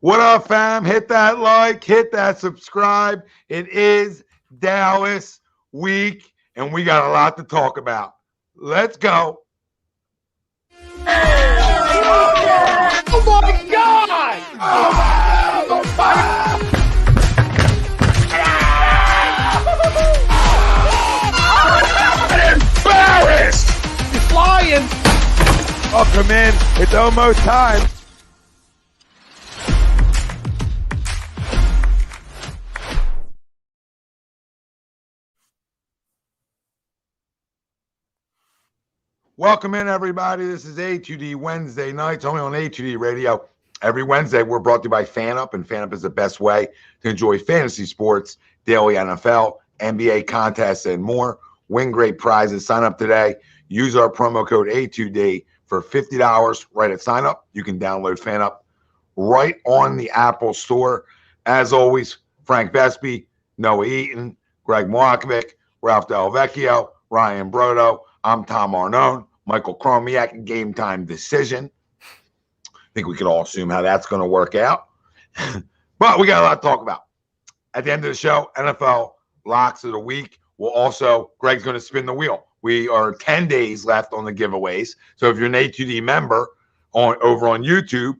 What up, fam? Hit that like, hit that subscribe. It is Dallas week, and we got a lot to talk about. Let's go. Oh my God! I'm embarrassed! He's flying! Welcome in. It's almost time. Welcome in, everybody. This is A2D Wednesday nights, only on A2D Radio. Every Wednesday, we're brought to you by FanUp, and FanUp is the best way to enjoy fantasy sports, daily NFL, NBA contests, and more. Win great prizes. Sign up today. Use our promo code A2D for $50 right at sign up. You can download FanUp right on the Apple Store. As always, Frank Vespi, Noah Eaton, Greg Moakovic, Ralph Del Vecchio, Ryan Brodo. I'm Tom Arnone, Michael Chromiak, Game Time Decision. I think we could all assume how that's going to work out. But we got a lot to talk about. At the end of the show, NFL locks of the week. Greg's going to spin the wheel. We are 10 days left on the giveaways. So if you're an A2D member over on YouTube,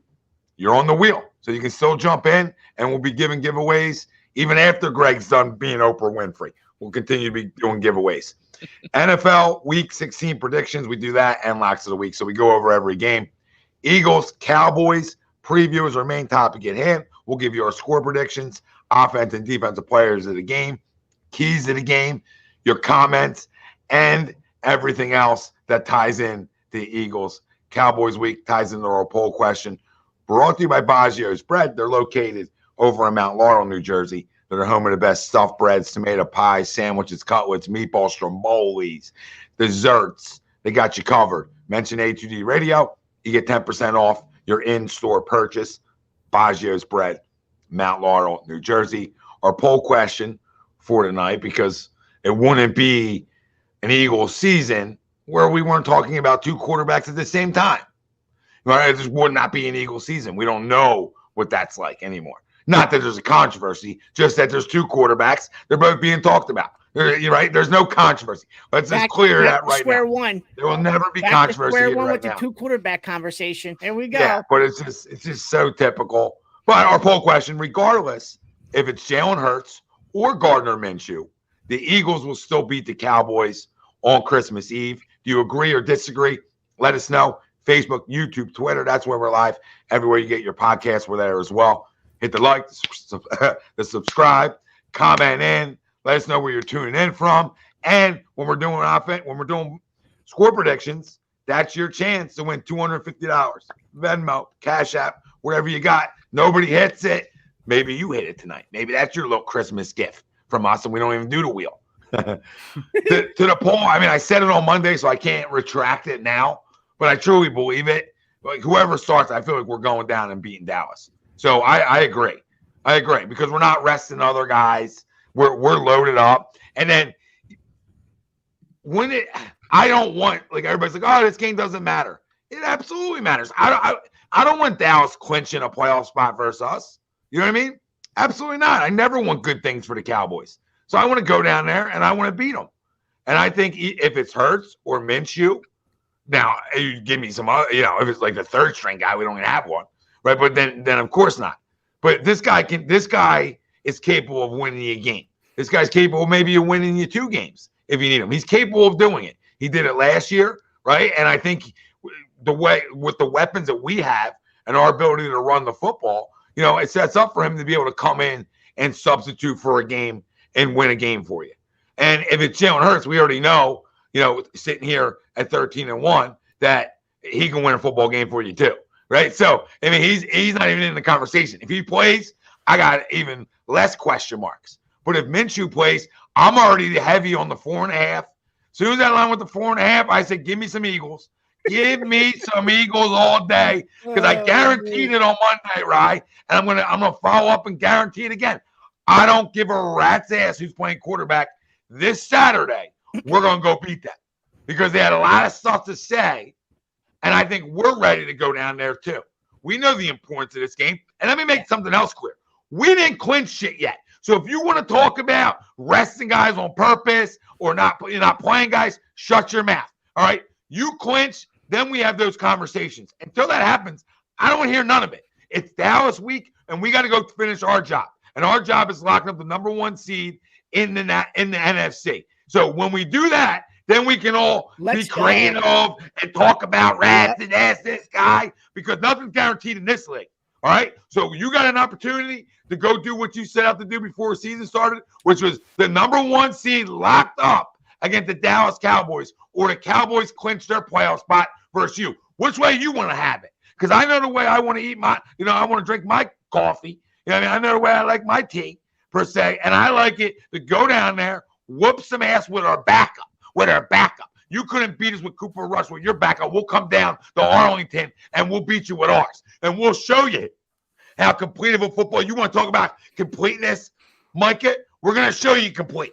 you're on the wheel. So you can still jump in, and we'll be giving giveaways even after Greg's done being Oprah Winfrey. We'll continue to be doing giveaways. NFL Week 16 predictions. We do that and locks of the week. So we go over every game. Eagles, Cowboys, preview is our main topic at hand. We'll give you our score predictions, offense and defensive players of the game, keys to the game, your comments, and everything else that ties in the Eagles. Cowboys week ties into our poll question. Brought to you by Baggio's Bread. They're located over in Mount Laurel, New Jersey. They're home of the best stuffed breads, tomato pies, sandwiches, cutlets, meatballs, strombolis, desserts. They got you covered. Mention A2D Radio. You get 10% off your in-store purchase. Baggio's Bread, Mount Laurel, New Jersey. Our poll question for tonight, because it wouldn't be an Eagles season where we weren't talking about two quarterbacks at the same time. Right? It just would not be an Eagles season. We don't know what that's like anymore. Not that there's a controversy, just that there's two quarterbacks. They're both being talked about. You're right. There's no controversy. Let's just clear that right square now. One. There will never be Back controversy. Square one right with now. the two quarterback conversation. There we go. Yeah, but it's just so typical. But our poll question, regardless if it's Jalen Hurts or Gardner Minshew, the Eagles will still beat the Cowboys on Christmas Eve. Do you agree or disagree? Let us know. Facebook, YouTube, Twitter. That's where we're live. Everywhere you get your podcasts, we're there as well. Hit the like, the subscribe, comment in. Let us know where you're tuning in from. And when we're doing score predictions, that's your chance to win $250. Venmo, Cash App, whatever you got. Nobody hits it. Maybe you hit it tonight. Maybe that's your little Christmas gift from us, and we don't even do the wheel. to the poll, I mean, I said it on Monday, so I can't retract it now, but I truly believe it. Like, whoever starts, I feel like we're going down and beating Dallas. So I agree. I agree, because we're not resting other guys. We're loaded up. And then I don't want, like, everybody's like, oh, this game doesn't matter. It absolutely matters. I don't want Dallas clinching a playoff spot versus us. You know what I mean? Absolutely not. I never want good things for the Cowboys. So I want to go down there and I want to beat them. And I think if it's Hurts or Minshew, now you give me some other, if it's like the third string guy, we don't even have one. Right, but then of course not. But this guy is capable of winning you a game. This guy's capable maybe of winning you 2 games if you need him. He's capable of doing it. He did it last year, right? And I think the way with the weapons that we have and our ability to run the football, it sets up for him to be able to come in and substitute for a game and win a game for you. And if it's Jalen Hurts, we already know, sitting here at 13-1, that he can win a football game for you too. Right. So, I mean, he's not even in the conversation. If he plays, I got even less question marks. But if Minshew plays, I'm already heavy on the 4.5. As soon as I line with the 4.5, I said, give me some Eagles. Give me some Eagles all day, because I guaranteed it on Monday, right? And I'm gonna follow up and guarantee it again. I don't give a rat's ass who's playing quarterback this Saturday. We're gonna go beat them, because they had a lot of stuff to say. And I think we're ready to go down there too. We know the importance of this game. And let me make something else clear. We didn't clinch shit yet. So if you want to talk about resting guys on purpose or you're not playing guys, shut your mouth. All right? You clinch, then we have those conversations. Until that happens, I don't want to hear none of it. It's Dallas week, and we got to go finish our job. And our job is locking up the number 1 seed in the NFC. So when we do that, then we can all be creative and talk about rats and ask this guy, because nothing's guaranteed in this league. All right? So you got an opportunity to go do what you set out to do before the season started, which was the number 1 seed locked up against the Dallas Cowboys, or the Cowboys clinch their playoff spot versus you. Which way you want to have it? Because I know the way I want to eat I want to drink my coffee. I know the way I like my tea, per se. And I like it to go down there, whoop some ass with our backup. You couldn't beat us with Cooper Rush with your backup. We'll come down to Arlington and we'll beat you with ours. And we'll show you how complete of a football. You want to talk about completeness, Micah? We're going to show you complete.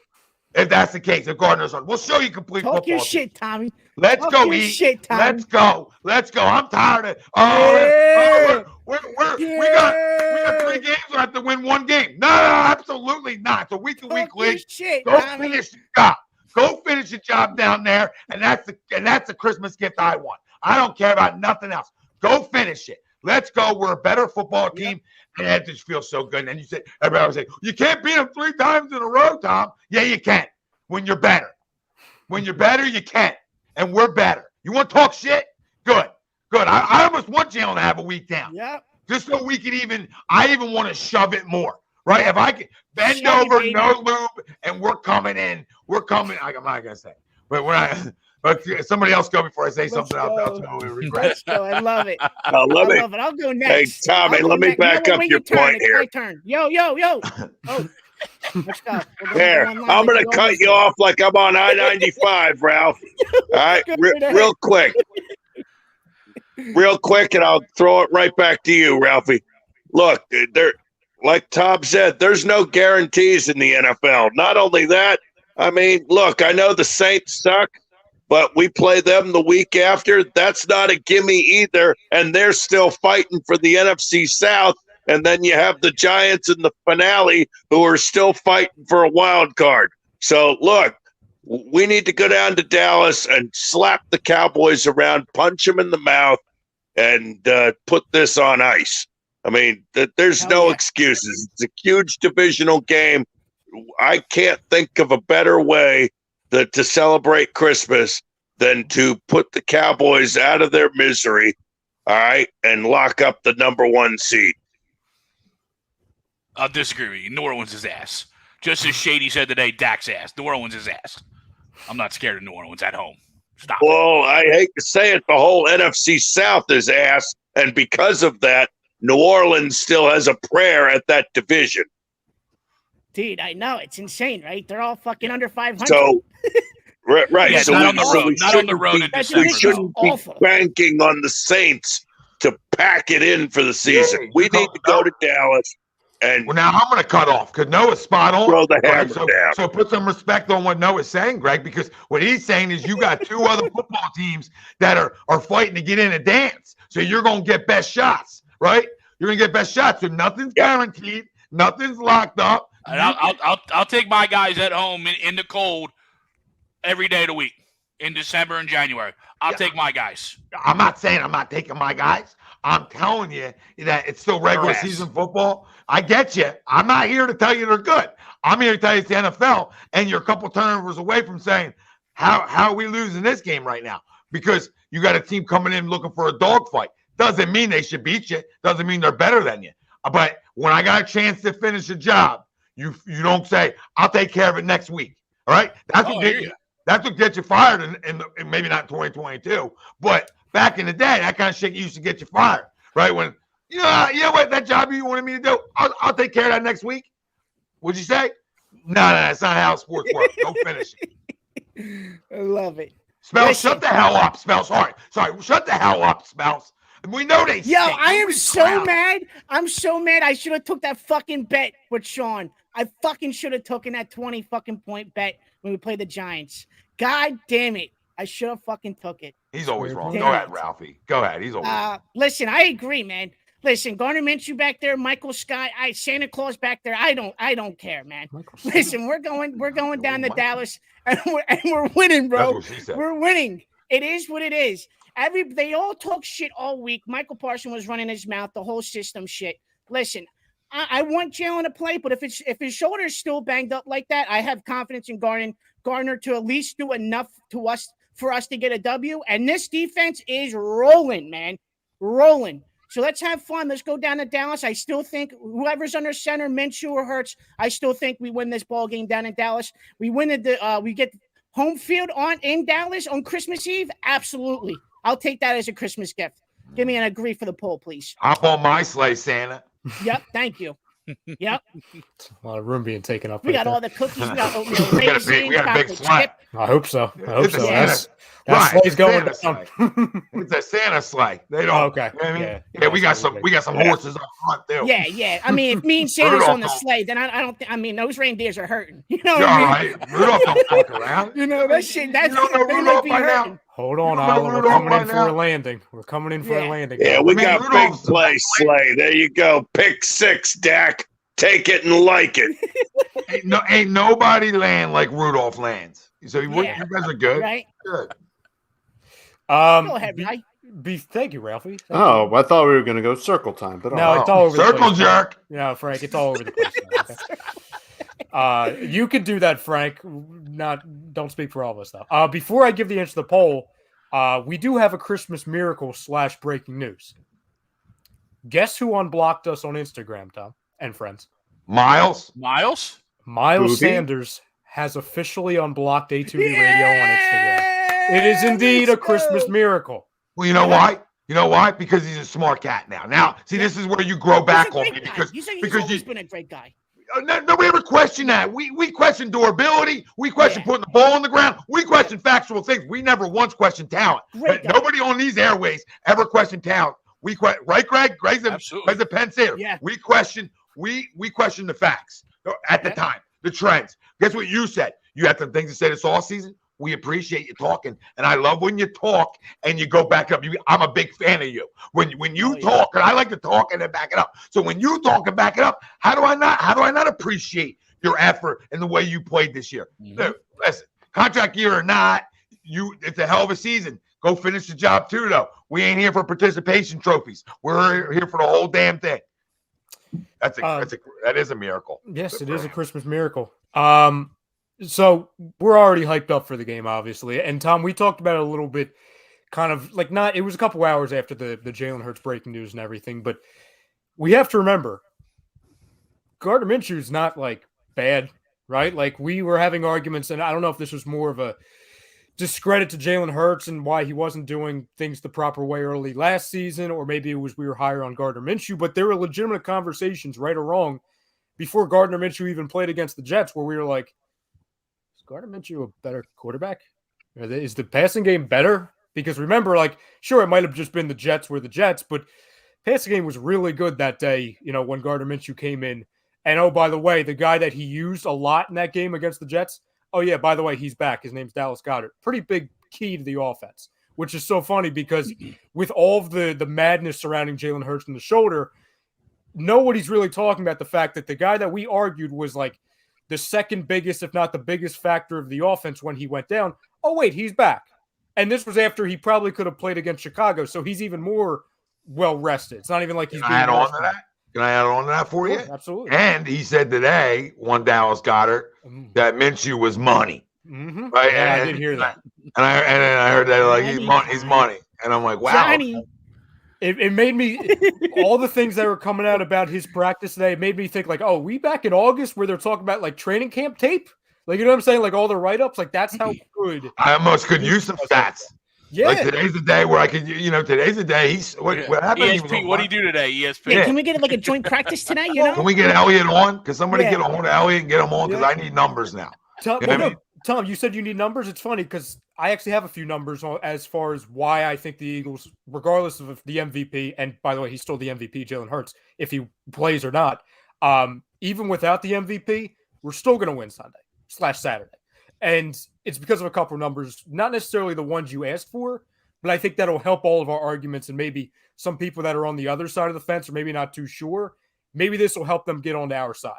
If that's the case, if Gardner's on, we'll show you complete Talk football. Your shit, Tommy. Let's Talk go your eat. Shit, Tommy. Let's go. I'm tired of we got 3 games. We have to win 1 game. No, absolutely not. It's a week-to-week league. Go finish your job. Go finish your job down there, and that's the Christmas gift I want. I don't care about nothing else. Go finish it. Let's go. We're a better football team, and that just feels so good. And then everybody would say, you can't beat them 3 times in a row, Tom. Yeah, you can. When you're better. When you're better, you can. And we're better. You want to talk shit? Good. I almost want Jalen to have a week down. Yep. Just so we can I even want to shove it more. Right? If I can bend over, no lube, and we're coming in. I'm not going to say. But we're not. But somebody else go before I say something else. Let's go. I love it. I love it. I'll go next. Hey, Tommy, let me back up your point here. My turn. Yo. Oh, let's go. There, I'm going to cut you off like I'm on I-95, Ralph. All right, real quick. Real quick, and I'll throw it right back to you, Ralphie. Look, like Tom said, there's no guarantees in the NFL. Not only that, I mean, look, I know the Saints suck, but we play them the week after. That's not a gimme either, and they're still fighting for the NFC South. And then you have the Giants in the finale who are still fighting for a wild card. So, look, we need to go down to Dallas and slap the Cowboys around, punch them in the mouth, and put this on ice. I mean, there's no excuses. It's a huge divisional game. I can't think of a better way to celebrate Christmas than to put the Cowboys out of their misery, all right, and lock up the number 1 seed. I'll disagree with you. New Orleans is ass. Just as Shady said today, Dak's ass. New Orleans is ass. I'm not scared of New Orleans at home. Stop. Well, I hate to say it, the whole NFC South is ass, and because of that, New Orleans still has a prayer at that division. Dude, I know. It's insane, right? They're all fucking under 500. So, right. Yeah, so not on the road. Not on the road in December. We shouldn't be banking on the Saints to pack it in for the season. We need to go to Dallas. And well, now I'm going to cut off because Noah's spot on. Throw the hammer down. So put some respect on what Noah's saying, Greg, because what he's saying is you got 2 other football teams that are fighting to get in a dance. So you're going to get best shots, right? You're going to get best shots. So nothing's guaranteed. Nothing's locked up. And I'll take my guys at home in the cold every day of the week in December and January. I'll take my guys. I'm not saying I'm not taking my guys. I'm telling you that it's still regular season football. I get you. I'm not here to tell you they're good. I'm here to tell you it's the NFL, and you're a couple turnovers away from saying, how are we losing this game right now? Because you got a team coming in looking for a dogfight. Doesn't mean they should beat you. Doesn't mean they're better than you. But when I got a chance to finish a job, you don't say, I'll take care of it next week. All right? That's what gets you fired in maybe not 2022, but back in the day, that kind of shit used to get you fired, right? When you know what, that job you wanted me to do, I'll take care of that next week. What'd you say? No, that's not how sports work. Go finish it. I love it. Spells, shut the hell up, Spells. Sorry, shut the hell up, Spells. We know they. Yo, I am so mad. I'm so mad. I should have took that fucking bet with Sean. I fucking should have taken that 20 fucking point bet when we played the Giants. God damn it. I should have fucking took it. He's always wrong. Go ahead, Ralphie. Go ahead. He's always wrong. Listen, I agree, man. Listen, Gardner Minshew back there, Michael Scott, Santa Claus back there. I don't care, man. Listen, we're going down to Dallas, and we're winning, bro. That's what she said. We're winning. It is what it is. They all talk shit all week. Michael Parsons was running his mouth, the whole system shit. Listen, I want Jalen to play, but if his shoulder is still banged up like that, I have confidence in Gardner to at least do enough for us to get a W. And this defense is rolling, man, rolling. So let's have fun. Let's go down to Dallas. I still think whoever's under center, Minshew or Hurts, I still think we win this ball game down in Dallas. We get home field in Dallas on Christmas Eve. Absolutely, I'll take that as a Christmas gift. Give me an agree for the poll, please. Hop on my sleigh, Santa. Yep, thank you. Yep. A lot of room being taken up. We got all the cookies. We got oatmeal raisins. We got a big sleigh. I hope so. That sleigh's going down. It's a Santa sleigh. They don't. Oh, okay. You know what I mean? Yeah, we got some horses up front too. Yeah. I mean, if me and Santa's on the sleigh, then I don't think. I mean, those reindeers are hurting. You know what You're I mean? all right. Rudolph don't fuck around. You know that shit. That's you don't know Rudolph by now. Hold on, Isla. We're coming in for a landing. We're coming in for a landing. Yeah, we got big play sleigh. There you go. Pick 6, Dak. Take it and like it. Ain't nobody land like Rudolph lands. So you guys are good. Right? Good. Go ahead, Ray. Thank you, Ralphie. I thought we were going to go circle time, but no, it's all over the place. Circle jerk. No, Frank, it's all over the place. Okay? You could do that, Frank. Don't speak for all of us, though. Before I give the answer to the poll, we do have a Christmas miracle / breaking news. Guess who unblocked us on Instagram, Tom and friends? Miles Booby? Sanders has officially unblocked A2D Radio on Instagram. It is indeed a Christmas miracle. Well, you know why? You know why? Because he's a smart cat now. Now, see, this is where you grow back on me because he's always been a great guy. Nobody ever questioned that. We question durability. We question putting the ball on the ground. We question factual things. We never once questioned talent. But nobody on these airways ever questioned talent. Right, Greg? Greg's a Penn State. Yeah. We question the facts at the time, the trends. Guess what you said? You had some things to say this all season. We appreciate you talking, and I love when you talk and you go back up. I'm a big fan of you. When you talk, and I like to talk and then back it up. So when you talk and back it up, how do I not appreciate your effort and the way you played this year? Mm-hmm. Listen, contract year or not, it's a hell of a season. Go finish the job too, though. We ain't here for participation trophies. We're here for the whole damn thing. That is a miracle. Yes, it is a Christmas miracle. So we're already hyped up for the game, obviously. And Tom, we talked about it a little bit, kind of like it was a couple hours after the Jalen Hurts breaking news and everything, but we have to remember Gardner Minshew is not like bad, right? Like we were having arguments, and I don't know if this was more of a discredit to Jalen Hurts and why he wasn't doing things the proper way early last season, or maybe it was we were higher on Gardner Minshew, but there were legitimate conversations, right or wrong, before Gardner Minshew even played against the Jets where we were like, Gardner Minshew a better quarterback? Is the passing game better? Because remember, sure, it might have just been the Jets were the Jets, but passing game was really good that day, when Gardner Minshew came in. And, oh, by the way, the guy that he used a lot in that game against the Jets, oh, yeah, by the way, he's back. His name's Dallas Cowboys. Pretty big key to the offense, which is so funny because with all of the madness surrounding Jalen Hurts and the shoulder, nobody's really talking about the fact that the guy that we argued was the second biggest, if not the biggest factor of the offense when he went down. Oh, wait, he's back. And this was after he probably could have played against Chicago, so he's even more well-rested. It's not even like he's being add on to that. Can I add on to that for you? Absolutely. And he said today, one Dallas Goddard, that Minshew was money. Mm-hmm. Right? Yeah, I did hear that. And I heard that he's money. And I'm like, wow. Johnny. It made me all the things that were coming out about his practice today. It made me think we back in August where they're talking about training camp tape. You know what I'm saying? All the write-ups, that's how good. I almost could use some stats. Yeah. Today's the day where I could, today's the day. What happened? ESP, what do you do today? ESP. Yeah, can we get a joint practice tonight? Can we get Elliot on? Can somebody get a hold of Elliot and get him on? Because I need numbers now. Tom, you said you need numbers. It's funny because I actually have a few numbers as far as why I think the Eagles, regardless of the MVP, and by the way, he's still the MVP, Jalen Hurts, if he plays or not, even without the MVP, we're still going to win Sunday/Saturday. And it's because of a couple of numbers, not necessarily the ones you asked for, But I think that'll help all of our arguments, and maybe some people that are on the other side of the fence or maybe not too sure, maybe this will help them get onto our side.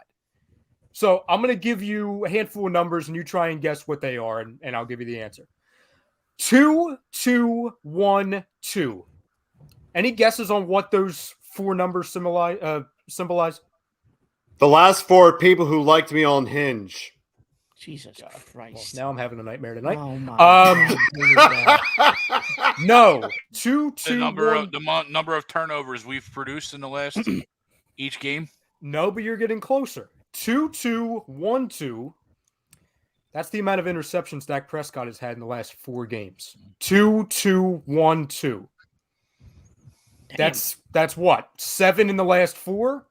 So I'm going to give you a handful of numbers, and you try and guess what they are, and I'll give you the answer. 2, 2, 1, 2. Any guesses on what those 4 numbers symbolize? The last 4 people who liked me on Hinge. Jesus Christ. Well, now I'm having a nightmare tonight. Oh my No. 2, 2, the number of turnovers we've produced in the last each game. No, but you're getting closer. 2, 2, 1, 2. That's the amount of interceptions Dak Prescott has had in the last 4 games. 2, 2, 1, 2. That's what? 7 in the last 4?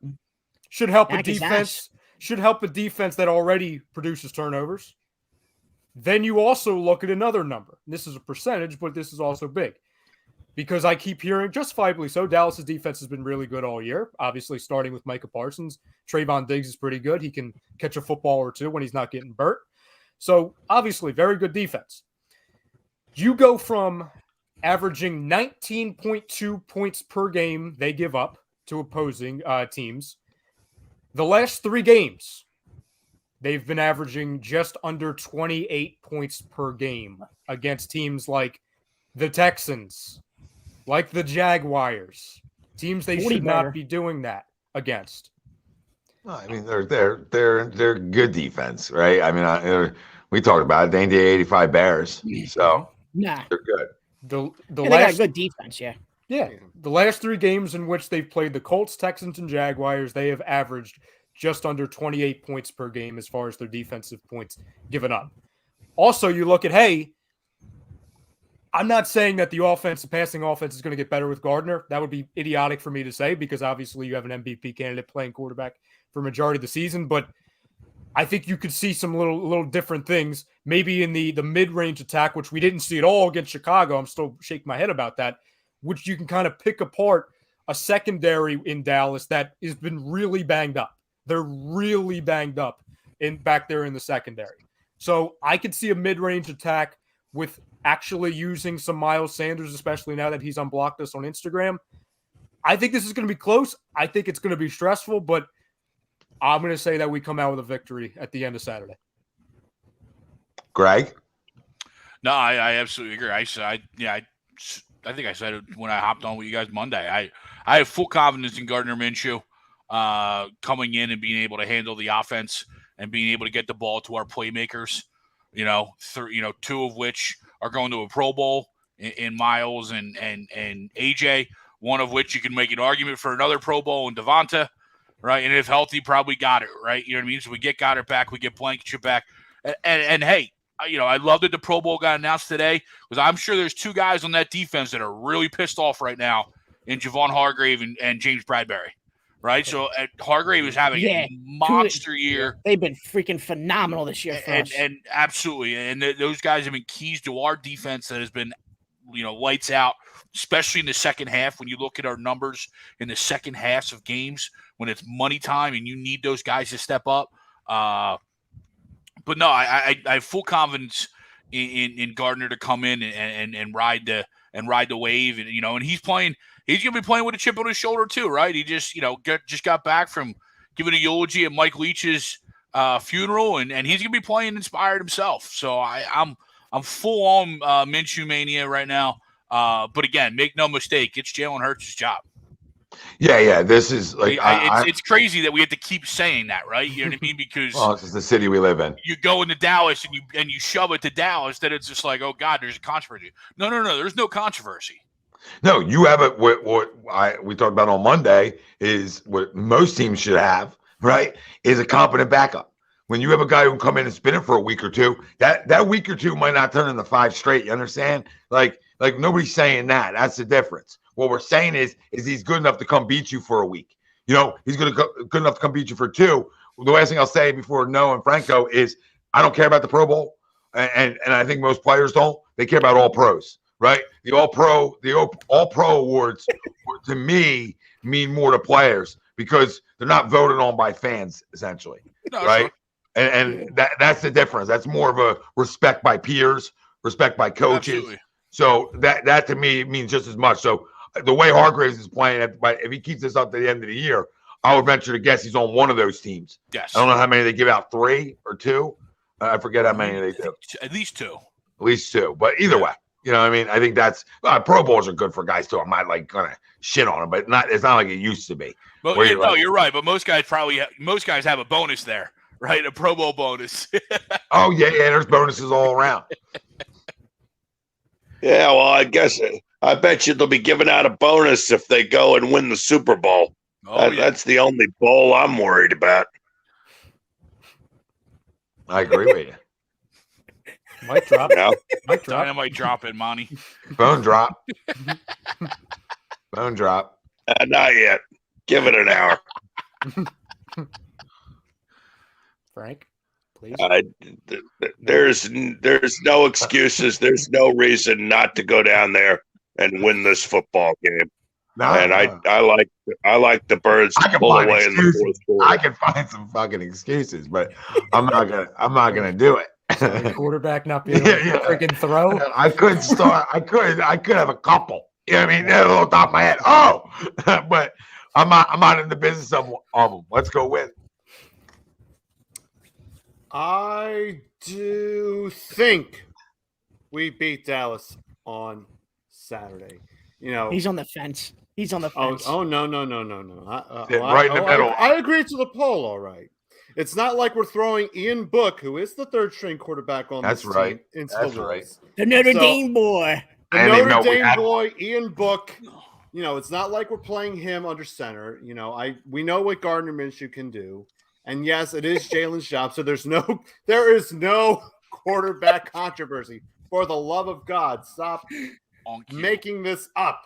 Should help a defense. Should help a defense that already produces turnovers. Then you also look at another number. This is a percentage, but this is also big. Because I keep hearing, justifiably so, Dallas' defense has been really good all year. Obviously, starting with Micah Parsons. Trayvon Diggs is pretty good. He can catch a football or two when he's not getting burnt. So, obviously, very good defense. You go from averaging 19.2 points per game they give up to opposing teams. The last 3 games, they've been averaging just under 28 points per game against teams like the Texans, like the Jaguars, teams they should not be doing that against. I mean, they're good defense, right? I mean, we talked about it. They ain't the 85 Bears, so they're good. They got good defense, yeah. Yeah, the last 3 games in which they've played the Colts, Texans, and Jaguars, they have averaged just under 28 points per game as far as their defensive points given up. Also, you look at, hey, I'm not saying that the passing offense is going to get better with Gardner. That would be idiotic for me to say because obviously you have an MVP candidate playing quarterback for majority of the season, but I think you could see some little different things, maybe in the mid-range attack, which we didn't see at all against Chicago. I'm still shaking my head about that, which you can kind of pick apart a secondary in Dallas that has been really banged up. They're really banged up back there in the secondary. So I could see a mid-range attack with actually using some Miles Sanders, especially now that he's unblocked us on Instagram. I think this is going to be close. I think it's going to be stressful, but I'm going to say that we come out with a victory at the end of Saturday. Greg? No, I absolutely agree. I think I said it when I hopped on with you guys Monday. I have full confidence in Gardner Minshew coming in and being able to handle the offense and being able to get the ball to our playmakers. 2 of which are going to a Pro Bowl in Miles and AJ. One of which you can make an argument for another Pro Bowl in Devonta, right? And if healthy, probably got it, right? You know what I mean? So we get Goddard back, we get Blankenship back, and hey. I love that the Pro Bowl got announced today because I'm sure there's 2 guys on that defense that are really pissed off right now in Javon Hargrave and James Bradbury, right? So Hargrave is having a monster year. They've been freaking phenomenal this year for us. And absolutely. And those guys have been keys to our defense that has been, lights out, especially in the second half. When you look at our numbers in the second halves of games, when it's money time and you need those guys to step up, but no, I have full confidence in Gardner to come in and ride the wave, and he's gonna be playing with a chip on his shoulder too, right? He just got back from giving a eulogy at Mike Leach's funeral, and he's gonna be playing inspired himself. So I'm full on Minshew mania right now. But again, make no mistake, it's Jalen Hurts' job. Yeah. This is like it's crazy that we have to keep saying that, right? You know what I mean? Because it's just the city we live in. You go into Dallas and you shove it to Dallas, that it's just like, oh God, there's a controversy. No, there's no controversy. No, you have it. What we talked about on Monday is what most teams should have, right? Is a competent backup. When you have a guy who can come in and spin it for a week or two, that week or two might not turn into 5 straight. You understand? Like nobody's saying that. That's the difference. What we're saying is he's good enough to come beat you for a week. He's good enough to come beat you for 2. The last thing I'll say before Noah and Franco is I don't care about the Pro Bowl, and I think most players don't. They care about all pros, right? The all pro awards to me mean more to players because they're not voted on by fans essentially, right? Sure. And that's the difference. That's more of a respect by peers, respect by coaches. Absolutely. So that to me means just as much. So the way Hargraves is playing, if he keeps this up to the end of the year, I would venture to guess he's on one of those teams. Yes. I don't know how many they give out, 3 or 2. I forget how many they do. At least 2. At least 2. But either way, you know what I mean? I think that's Pro Bowls are good for guys too. I'm not like gonna shit on them, but it's not like it used to be. But you're right. But most guys have a bonus there, right? A Pro Bowl bonus. Oh yeah, there's bonuses all around. Yeah, well, I bet you they'll be giving out a bonus if they go and win the Super Bowl. That's the only bowl I'm worried about. I agree with you. Might drop. Yeah. Might drop. I might drop it, Monty. Bone drop. Bone drop. Not yet. Give it an hour. Frank, please. There's no excuses. There's no reason not to go down there and win this football game. I like the Birds to pull away in the fourth quarter. I can find some fucking excuses, but I'm not gonna do it. Quarterback not being able to freaking throw. I could start. I could have a couple. You know what I mean? They're a little top of my head. Oh, but I'm not in the business of them. Let's go win. I do think we beat Dallas on Saturday. You know, he's on the fence. He's on the fence. Oh no. Right in the middle. I agree to the poll. All right. It's not like we're throwing Ian Book, who is the third string quarterback on this team, into the woods. The Notre Dame boy. The Notre Dame boy, Ian Book. You know, it's not like we're playing him under center. You know, we know what Gardner Minshew can do. And yes, it is Jalen's job. So there is no quarterback controversy. For the love of God, stop making this up.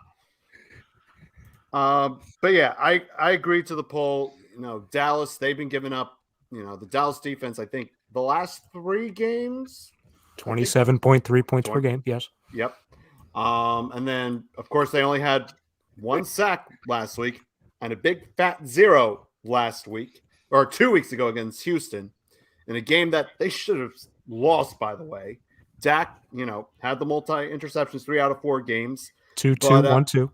But yeah, I agree to the poll. You know, Dallas, they've been giving up. You know, the Dallas defense, I think the last 3 games, 27.3 points per game. Yes. Yep. And then of course they only had 1 sack last week and a big fat 0 last week or 2 weeks ago against Houston in a game that they should have lost, by the way. Dak, you know, had the multi-interceptions 3 out of 4 games. 2-2, 1-2.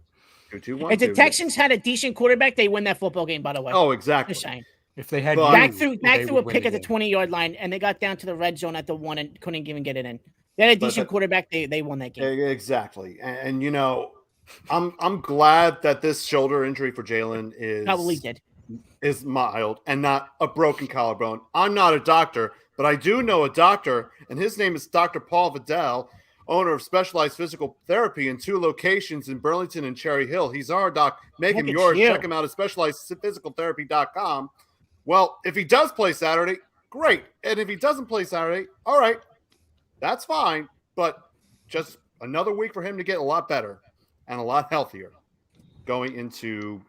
2-2, 1-2. If the Texans had a decent quarterback, they win that football game, by the way. Oh, exactly. Just saying. If they had Dak threw a pick at the 20-yard line, and they got down to the red zone at the 1 and couldn't even get it in. They had a decent quarterback. They won that game. Exactly. And you know, I'm glad that this shoulder injury for Jalen is mild and not a broken collarbone. I'm not a doctor, but I do know a doctor, and his name is Dr. Paul Vidal, owner of Specialized Physical Therapy in 2 locations in Burlington and Cherry Hill. He's our doc. Make him yours. Check him out at specializedphysicaltherapy.com. Well, if he does play Saturday, great. And if he doesn't play Saturday, all right, that's fine. But just another week for him to get a lot better and a lot healthier going into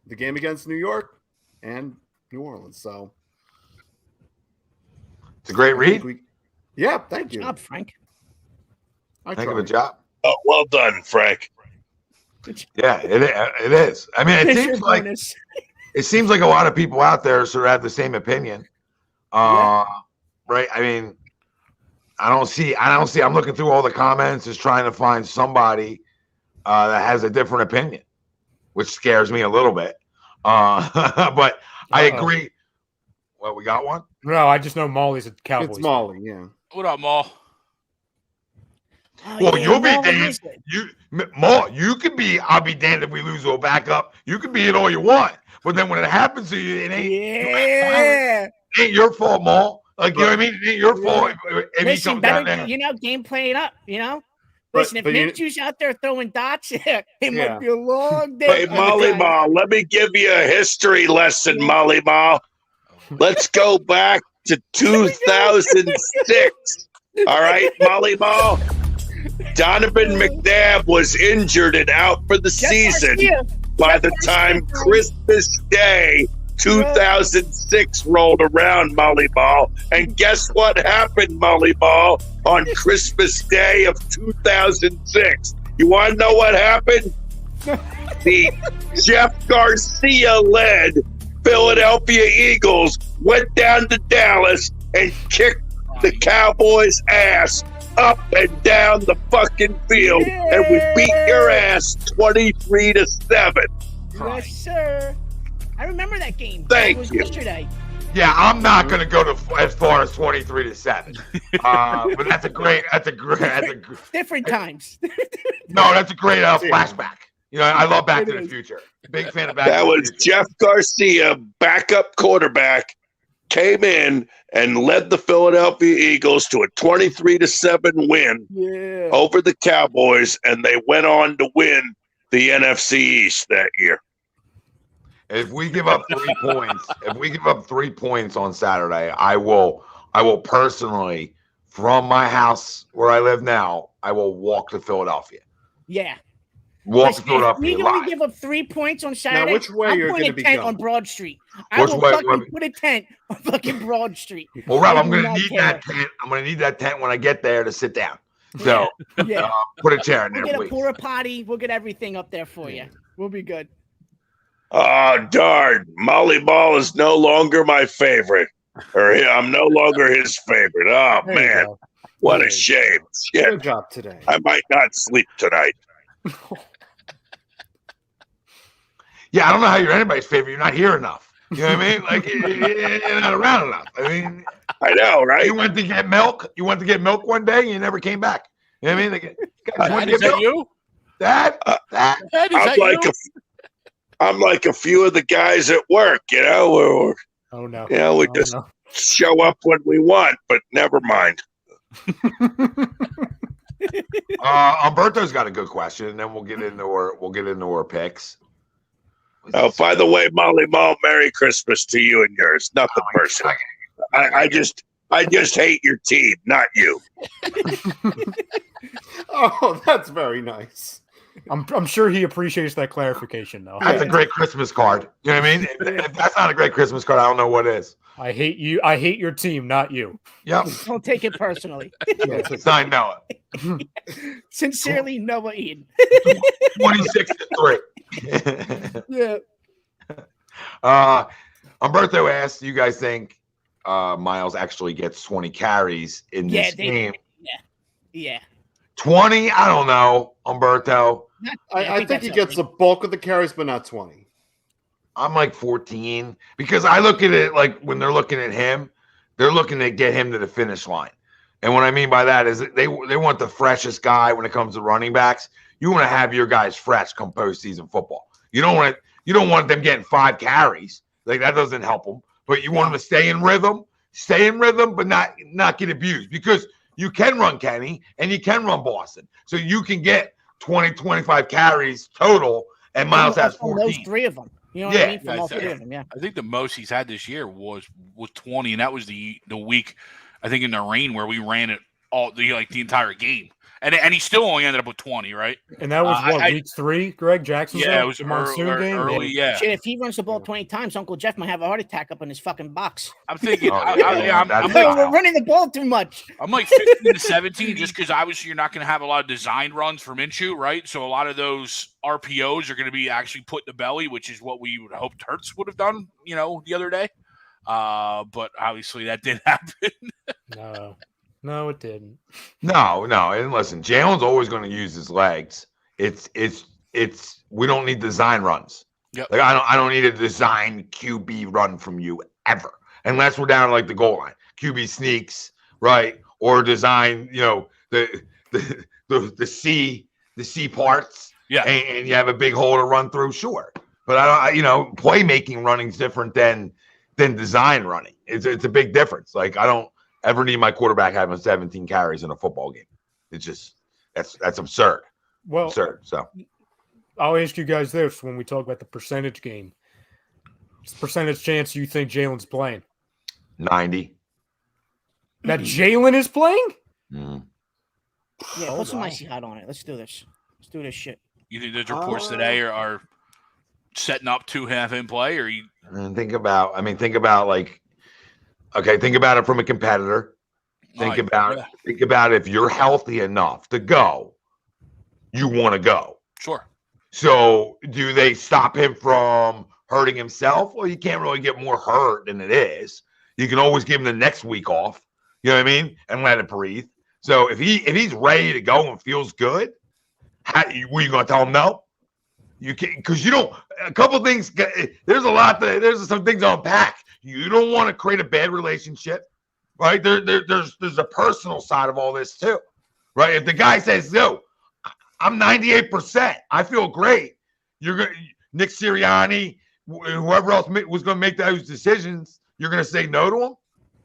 the game against New York and New Orleans. So it's a great read. Yeah, thank you. Good job, Frank. Heck of a job. Oh, well done, Frank. Yeah, it is. I mean, it seems like a lot of people out there sort of have the same opinion. Right? I mean, I don't see. I'm looking through all the comments, just trying to find somebody that has a different opinion, which scares me a little bit. But I agree. Well, we got one? No, I just know Molly's a Cowboys. It's Molly, yeah. What up, Maul? Well, you'll be damned. You could be. I'll be damned if we lose or back up. You can be it all you want, but then when it happens to you, it ain't your fault, Maul. Like, you know what I mean? It ain't your fault if he comes down there. You know, game playing up. You know, listen, if Minshew's out there throwing dots, it might be a long day. Hey, Molly Maul, let me give you a history lesson, Molly Maul. Let's go back to 2006. All right, Molly Maul. Donovan McNabb was injured and out for the season by the time Christmas Day 2006 rolled around, Molly Ball. And guess what happened, Molly Ball, on Christmas Day of 2006? You want to know what happened? The Jeff Garcia-led Philadelphia Eagles went down to Dallas and kicked the Cowboys' ass up and down the fucking field, and we beat your ass 23-7. Yes, sir. I remember that game. Thank it was you. Yesterday. Yeah, I'm not going to go as far as 23-7. But that's a great. Different times. No, that's a great flashback. You know, I love Back to the Future. Big fan of Back That to the was Future. Jeff Garcia, backup quarterback, came in and led the Philadelphia Eagles to a 23-7 win over the Cowboys, and they went on to win the NFC East that year. If we give up 3 points, on Saturday, I will personally, from my house where I live now, I will walk to Philadelphia. Yeah. Walk to Philadelphia. We can only give up 3 points on Saturday. Now, which way you're going to be tent going? on Broad Street. I will fucking put a tent on fucking Broad Street. Well, Rob, I'm going to need that tent. I'm going to need that tent when I get there to sit down. So, put a chair in there, We'll get please. a porta potty. We'll get everything up there for you. We'll be good. Oh, darn. Molly Ball is no longer my favorite. Or I'm no longer his favorite. Oh, There you man. go. What a shame. Shit. Good job today. I might not sleep tonight. Yeah, I don't know how you're anybody's favorite. You're not here enough. You know what I mean? Like, you're not around enough. I mean, I know, right? you went to get milk. You went to get milk one day and you never came back. You know what I mean? Like, guys went to Is get that milk. you? Dad? Dad, is that you? I'm like a few of the guys at work, you know. Oh no. You know, we just show up when we want, but never mind. Umberto's got a good question, and then we'll get into our picks. Oh, by the way, Molly Mall, Merry Christmas to you and yours. Nothing personal. I just hate your team, not you. Oh, that's very nice. I'm sure he appreciates that clarification, though. That's a great Christmas card. You know what I mean? If that's not a great Christmas card, I don't know what is. I hate you. I hate your team, not you. Yep. Don't take it personally. Signed Noah. Sincerely, Noah Eden. 26-3. Yeah. Umberto asked, "Do you guys think Miles actually gets 20 carries in this game?" Yeah. 20? I don't know, Umberto. I think he gets the bulk of the carries, but not 20. I'm like 14 because I look at it like when they're looking at him, they're looking to get him to the finish line. And what I mean by that is that they want the freshest guy when it comes to running backs. You want to have your guys fresh come postseason football. You don't want them getting 5 carries. Like that doesn't help them. But you want them to stay in rhythm, but not get abused because you can run Kenny and you can run Boston. So you can get 20, 25 carries total, and Miles has 14. Those 3 of them. You know what I mean? From all 3 of them, yeah. I think the most he's had this year was 20, and that was the week, I think, in the rain where we ran it the entire game. And he still only ended up with 20, right? And that was week 3, Greg Jackson? Yeah, it was the monsoon game. Early, yeah. Shit, if he runs the ball 20 times, Uncle Jeff might have a heart attack up in his fucking box. I'm thinking, we're running the ball too much. I'm like 15 to 17, just because obviously you're not going to have a lot of designed runs for Minshew, right? So a lot of those RPOs are going to be actually put in the belly, which is what we would hope Hurts would have done, the other day. But obviously that didn't happen. No, it didn't. No. And listen, Jalen's always going to use his legs. It's we don't need design runs. Yep. Like I don't need a design QB run from you ever, unless we're down like the goal line. QB sneaks, right? Or design, the C parts. Yeah. And you have a big hole to run through, sure. But playmaking running is different than design running. It's a big difference. Like I don't ever need my quarterback having 17 carries in a football game. It's just that's absurd. Well, absurd. So I'll ask you guys this when we talk about the percentage game. What's the percentage chance you think Jalen's playing? 90. That Jalen is playing? Mm. Yeah, put some icy hot on it. Let's do this. Let's do this shit. You think those reports today are setting up to have him play, or you? And think about it from a competitor. Think about if you're healthy enough to go, you want to go. Sure. So do they stop him from hurting himself? Well, you can't really get more hurt than it is. You can always give him the next week off. You know what I mean? And let it breathe. So if he's ready to go and feels good, were you going to tell him no? You can, because you don't. A couple of things. There's some things to unpack. You don't want to create a bad relationship, right? There's a personal side of all this too, right? If the guy says, "Yo, I'm 98%, I feel great," you're gonna Nick Sirianni, whoever else was going to make those decisions, you're going to say no to him.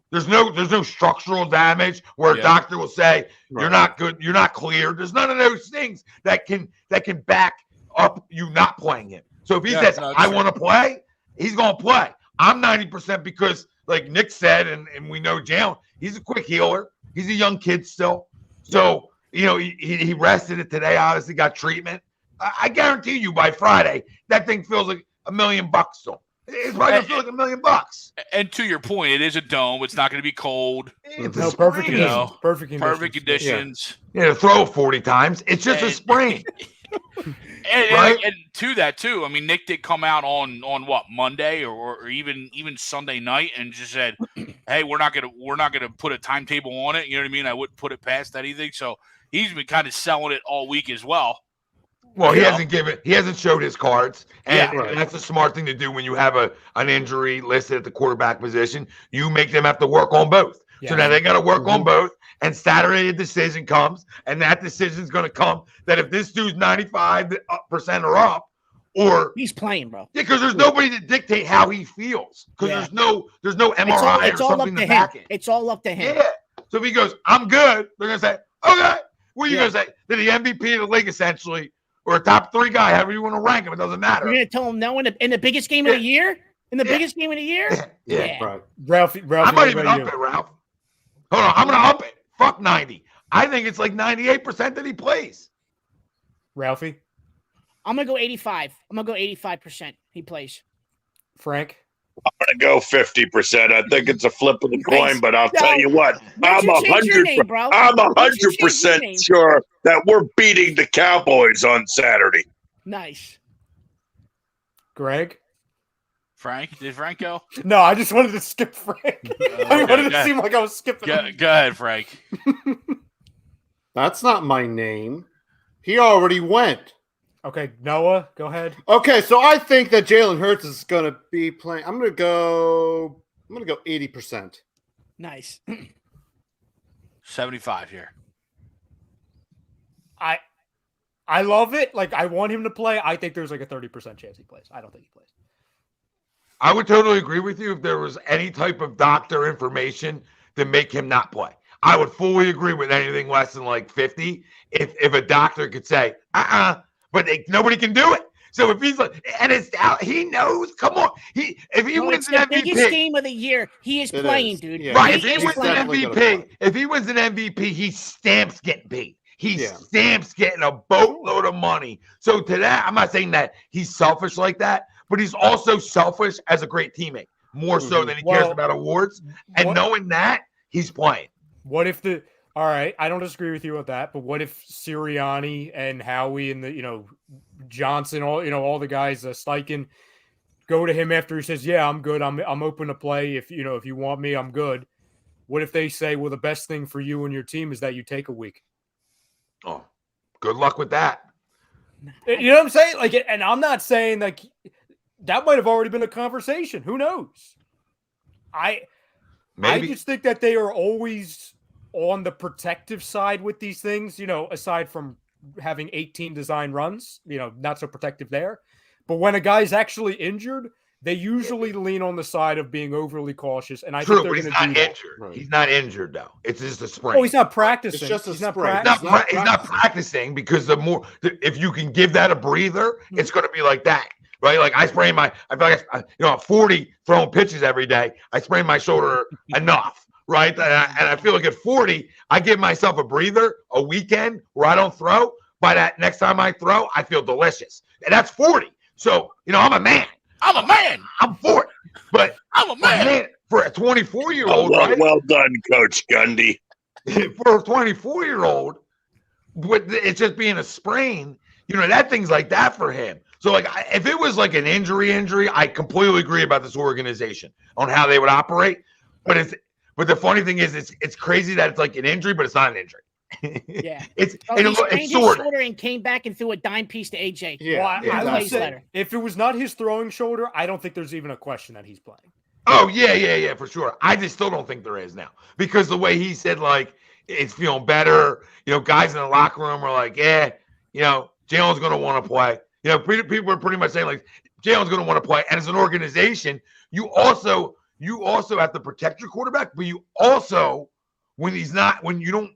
There's no structural damage where a doctor will say you're not good, you're not clear. There's none of those things that can back up you not playing him. So if he says I want to play, he's going to play. I'm 90% because, like Nick said, and we know Jalen, he's a quick healer. He's a young kid still. So, he rested it today, obviously got treatment. I guarantee you by Friday, that thing feels like $1 million to him. It's probably going to feel like $1 million. And to your point, it is a dome. It's not going to be cold. It's perfect conditions. Perfect conditions. To throw 40 times. It's just a sprain. And to that too, I mean, Nick did come out on what, Monday or even Sunday night and just said, "Hey, we're not gonna put a timetable on it." You know what I mean? I wouldn't put it past anything. So he's been kind of selling it all week as well. Well, he hasn't showed his cards, and that's a smart thing to do when you have an injury listed at the quarterback position. You make them have to work on both. Yeah. So now they got to work on both. And Saturday, a decision comes, and that decision is going to come that if this dude's 95% or up, or he's playing, bro. Yeah, because there's nobody to dictate how he feels. Because there's no MRI or something to back it. It's all up to him. Yeah. So if he goes, I'm good, they're going to say, okay. What are you going to say? They're the MVP of the league, essentially, or a top 3 guy, however you want to rank him. It doesn't matter. You're going to tell him no in the biggest game of the year? In the biggest game of the year? Yeah. Right. Ralphie, I might even up it, Ralph. Hold on. I'm going to up it. Fuck 90. I think it's like 98% that he plays. Ralphie? I'm going to go 85. I'm going to go 85% he plays. Frank? I'm going to go 50%. I think it's a flip of the coin, but I'll tell you what. I'm 100% sure that we're beating the Cowboys on Saturday. Nice. Greg? Frank? Did Frank go? No, I just wanted to skip Frank. I wanted to seem like I was skipping. Go ahead, Frank. That's not my name. He already went. Okay, Noah, go ahead. Okay, so I think that Jalen Hurts is going to be playing. I'm going to go 80%. Nice. 75 here. I love it. Like, I want him to play. I think there's like a 30% chance he plays. I don't think he plays. I would totally agree with you if there was any type of doctor information to make him not play. I would fully agree with anything less than like 50 if a doctor could say, but nobody can do it. So if he's like, and it's out, he knows. Come on, if he wins an MVP, biggest game of the year, he is playing, dude. Yeah. Right? If he wins an MVP, he stamps getting paid. He stamps getting a boatload of money. So to that, I'm not saying that he's selfish like that, but he's also selfish as a great teammate, more so than he cares about awards. And knowing that, he's playing. What if all right, I don't disagree with you with that, but what if Sirianni and Howie and Johnson, all the guys, Steichen, go to him after he says, "Yeah, I'm good. I'm open to play. If you want me, I'm good." What if they say, "Well, the best thing for you and your team is that you take a week"? Oh, good luck with that. You know what I'm saying? Like, and I'm not saying like that might have already been a conversation. Who knows? I just think that they are always on the protective side with these things, aside from having 18 design runs, not so protective there. But when a guy's actually injured, they usually lean on the side of being overly cautious. And I think they're going to do that. Right. He's not injured, though. It's just a sprain. Oh, he's not practicing. It's just he's a sprain. He's not practicing because if you can give that a breather, it's going to be like that. Right, like I feel like I'm 40 throwing pitches every day. I sprain my shoulder enough, right? And I feel like at 40, I give myself a breather, a weekend where I don't throw. By that next time I throw, I feel delicious, and that's 40. So I'm a man. I'm 40, but I'm a man for a 24-year-old. Right? Well done, Coach Gundy. For a 24-year-old, but it's just being a sprain. That thing's like that for him. So, like, if it was like an injury, I completely agree about this organization on how they would operate. But the funny thing is, it's crazy that it's like an injury, but it's not an injury. Yeah. It's He sprained it's his sort of. shoulder and came back and threw a dime piece to AJ. Yeah, Well, I would Plays say later. if it was not his throwing shoulder, I don't think there's even a question that he's playing. Oh yeah, for sure. I just still don't think there is now because the way he said like it's feeling better. Guys in the locker room are like, yeah, Jalen's going to want to play. People are pretty much saying like Jalen's going to want to play. And as an organization, you also have to protect your quarterback, but you also when you don't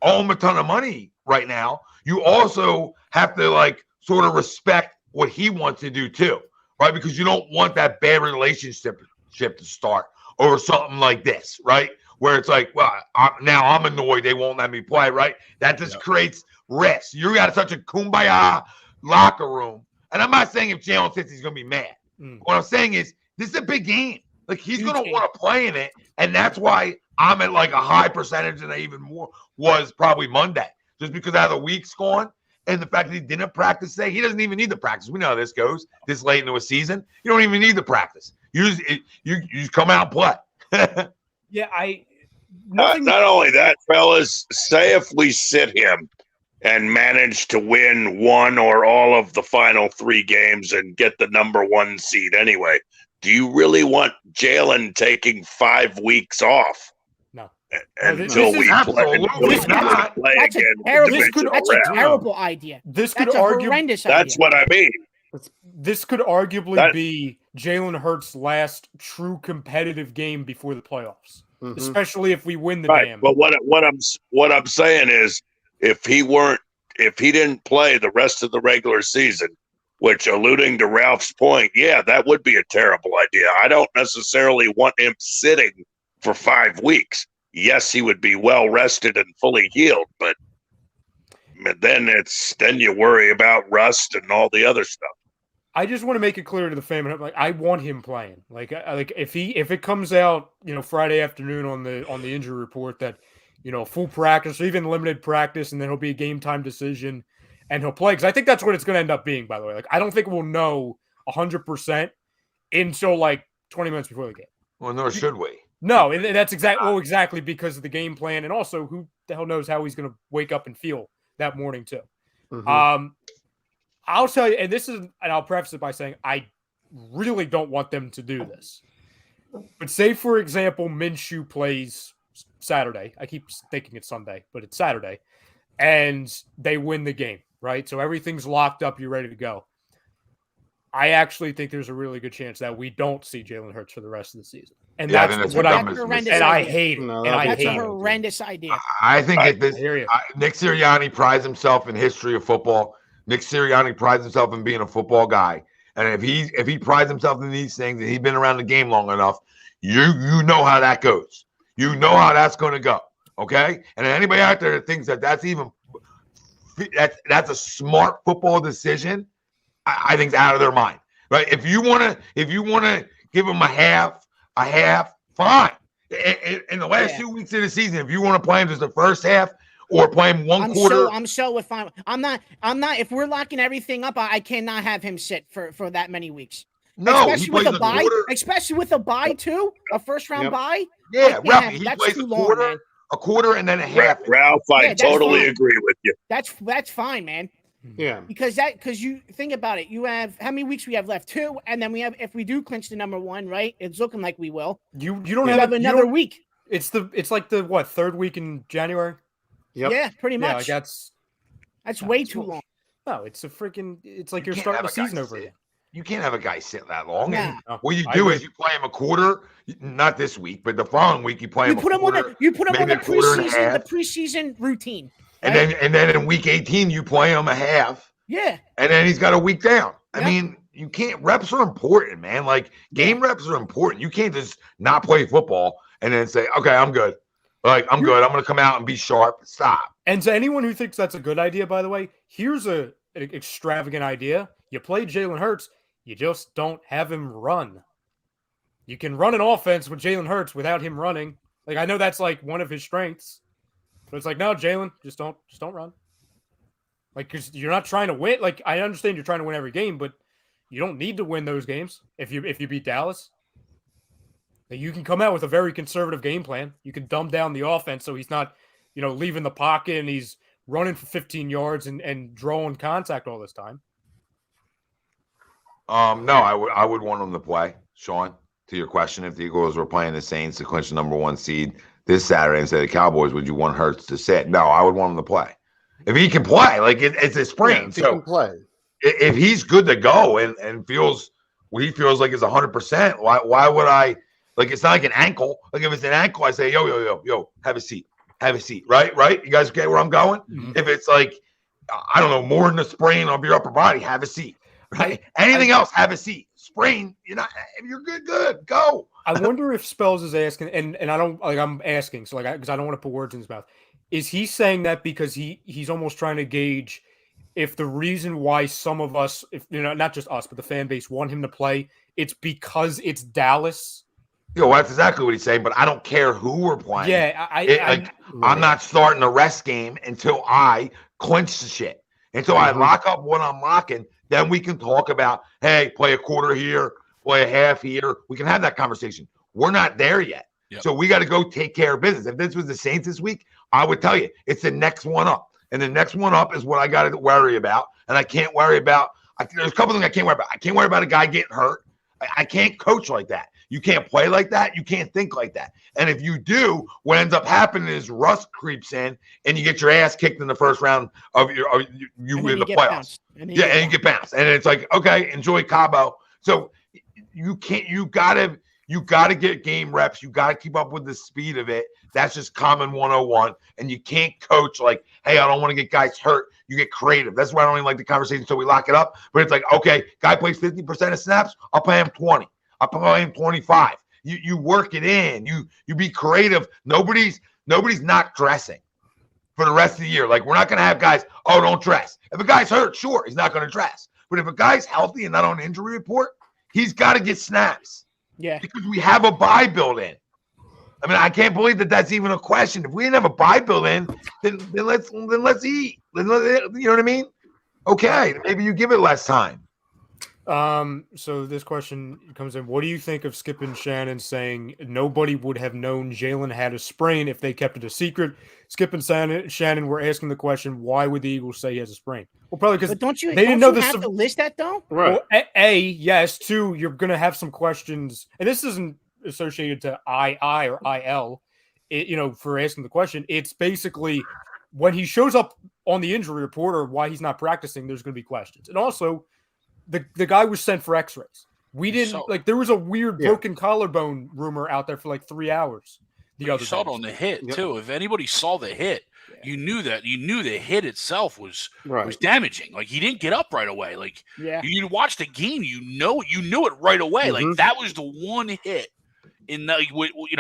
owe him a ton of money right now, you also have to like sort of respect what he wants to do too, right? Because you don't want that bad relationship to start over something like this, right? Where it's like, well, now I'm annoyed they won't let me play, right? That just creates risk. You got such a kumbaya locker room. And I'm not saying if Jalen sits, he's going to be mad. What I'm saying is this is a big game. Like, he's going to want to play in it. And that's why I'm at like a high percentage than I even more was probably Monday. Just because how the week's gone and the fact that he didn't practice today. He doesn't even need the practice. We know how this goes this late into a season. You don't even need the practice. You just come out and play. Yeah, Not only that, fellas, say if we sit him and manage to win one or all of the final 3 games and get the number 1 seed anyway, do you really want Jalen taking 5 weeks off? No. Until we play That's again. a terrible idea. This could That's a horrendous idea. That's what I mean. This could arguably be Jalen Hurts' last true competitive game before the playoffs, especially if we win the damn. But what I'm saying is, if he didn't play the rest of the regular season, which alluding to Ralph's point, yeah, that would be a terrible idea. I don't necessarily want him sitting for 5 weeks. Yes, he would be well rested and fully healed, but then you worry about rust and all the other stuff. I just want to make it clear to the family, like I want him playing. Like if it comes out, Friday afternoon on the injury report that, full practice or even limited practice, and then it'll be a game time decision, and he'll play. Because I think that's what it's going to end up being. By the way, like I don't think we'll know 100% until like 20 minutes before the game. Well, nor should we. No, and that's exactly because of the game plan, and also who the hell knows how he's going to wake up and feel that morning too. I'll tell you, and I'll preface it by saying I really don't want them to do this. But say, for example, Minshew plays Saturday. I keep thinking it's Sunday, but it's Saturday. And they win the game, right? So everything's locked up. You're ready to go. I actually think there's a really good chance that we don't see Jalen Hurts for the rest of the season. And that's what I hate it. That's a horrendous idea. I think Nick Sirianni prides himself in history of football. Nick Sirianni prides himself in being a football guy. And if he prides himself in these things and he's been around the game long enough, you know how that goes. You know how that's going to go. Okay? And anybody out there that thinks that's a smart football decision, I think it's out of their mind. Right? If you want to give them a half, fine. In the last 2 weeks of the season, if you want to play him just the first half or play him one quarter, I'm so fine. I'm not. If we're locking everything up, I cannot have him sit for that many weeks. No, especially with a bye too, a first round bye. Yeah, Ralph, he plays a quarter and then a half. Ralph, I totally agree with you. That's fine, man. Yeah, because you think about it. You have how many weeks we have left? 2, and then we have if we do clinch the number 1, right? It's looking like we will. You don't have another week. It's like the 3rd week in January. Yep. Yeah, pretty much. Yeah, that's way too long. No, it's like you're starting the season over again. You can't have a guy sit that long. Nah. What you do is you play him a quarter, not this week, but the following week you play him. You put him on the preseason routine. Right? And then in week 18 you play him a half. Yeah. And then he's got a week down. I mean, you can't. Reps are important, man. Like game reps are important. You can't just not play football and then say, "Okay, I'm good." Like I'm good. I'm going to come out and be sharp. Stop. And to anyone who thinks that's a good idea, by the way, here's an extravagant idea. You play Jalen Hurts. You just don't have him run. You can run an offense with Jalen Hurts without him running. Like I know that's like one of his strengths, but it's like no, Jalen, just don't run. Like because you're not trying to win. Like I understand you're trying to win every game, but you don't need to win those games if you beat Dallas. Like, you can come out with a very conservative game plan. You can dumb down the offense so he's not leaving the pocket and he's running for 15 yards and drawing contact all this time. No, I would want him to play, Sean. To your question, if the Eagles were playing the Saints to clinch the number 1 seed this Saturday instead of the Cowboys, would you want Hurts to sit? No, I would want him to play. If he can play, like it's a sprain. If he can play. If he's good to go and feels what he feels like is 100%, why would I? Like, it's not like an ankle. Like, if it's an ankle, I say, yo, have a seat. Have a seat, right? You guys get where I'm going? Mm-hmm. If it's like, I don't know, more than a sprain of your upper body, have a seat. Right? Anything else, have a seat. Sprain, if you're good, go. I wonder if Spells is asking, and I don't, like, I'm asking, so because I don't want to put words in his mouth. Is he saying that because he's almost trying to gauge if the reason why some of us, if not just us, but the fan base want him to play, it's because it's Dallas? That's exactly what he's saying, but I don't care who we're playing. Yeah, I'm not starting a rest game until I clinch the shit. Until I lock up what I'm locking, then we can talk about, hey, play a quarter here, play a half here. We can have that conversation. We're not there yet. Yep. So we got to go take care of business. If this was the Saints this week, I would tell you it's the next one up. And the next one up is what I got to worry about. And I can't worry about there's a couple things I can't worry about. I can't worry about a guy getting hurt. I can't coach like that. You can't play like that. You can't think like that. And if you do, what ends up happening is rust creeps in, and you get your ass kicked in the first round of you in the playoffs. And you get bounced. And it's like, okay, enjoy Cabo. So you gotta get game reps. You gotta keep up with the speed of it. That's just common 101. And you can't coach like, hey, I don't want to get guys hurt. You get creative. That's why I don't even like the conversation until we lock it up. But it's like, okay, guy plays 50% of snaps, I'll play him 20. I'll play him 25. You work it in. You be creative. Nobody's not dressing for the rest of the year. Like, we're not going to have guys, don't dress. If a guy's hurt, sure, he's not going to dress. But if a guy's healthy and not on an injury report, he's got to get snaps. Yeah. Because we have a bye built in. I mean, I can't believe that that's even a question. If we didn't have a bye built in, then let's eat. You know what I mean? Okay, maybe you give it less time. So this question comes in. What do you think of Skip and Shannon saying nobody would have known Jalen had a sprain if they kept it a secret? Skip and Shannon were asking the question, why would the Eagles say he has a sprain? Well, probably because they didn't know have to list that though. Right. Well, yes. 2, you're going to have some questions, and this isn't associated to II or IL. For asking the question, it's basically when he shows up on the injury report or why he's not practicing, there's going to be questions, and also. The guy was sent for x-rays. We didn't there was a weird broken collarbone rumor out there for like 3 hours. The other saw it on the hit too. If anybody saw the hit, you knew the hit itself was damaging. Like, he didn't get up right away. Like, you watched the game, you knew it right away. Mm-hmm. Like, that was the one hit in the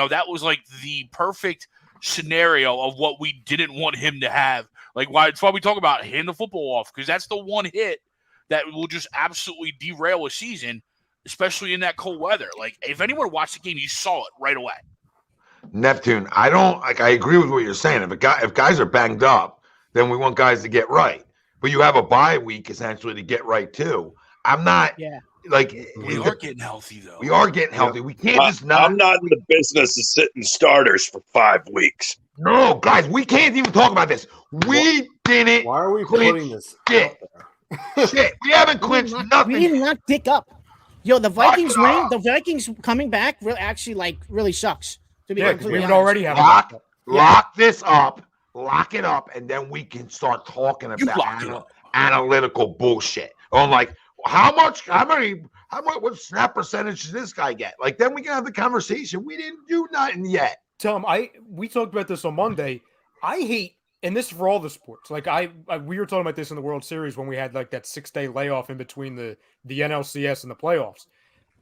that was like the perfect scenario of what we didn't want him to have. Like, that's why we talk about hand the football off, because that's the one hit that will just absolutely derail a season, especially in that cold weather. Like, if anyone watched the game, you saw it right away. Neptune, I agree with what you're saying. If guys are banged up, then we want guys to get right. But you have a bye week essentially to get right too. I'm not like we are getting healthy though. We are getting healthy. We can't just not. I'm not in the business of sitting starters for 5 weeks. No, guys, we can't even talk about this. We didn't. Why are we putting this? Shit, we haven't clinched nothing. We didn't lock Dick up. Yo, the Vikings win. The Vikings coming back really sucks. To be we would already have lock this up, lock it up, and then we can start talking about analytical bullshit. On like what snap percentage does this guy get? Like, then we can have the conversation. We didn't do nothing yet. Tom, we talked about this on Monday. I hate. And this is for all the sports. Like we were talking about this in the World Series when we had like that 6-day layoff in between the NLCS and the playoffs.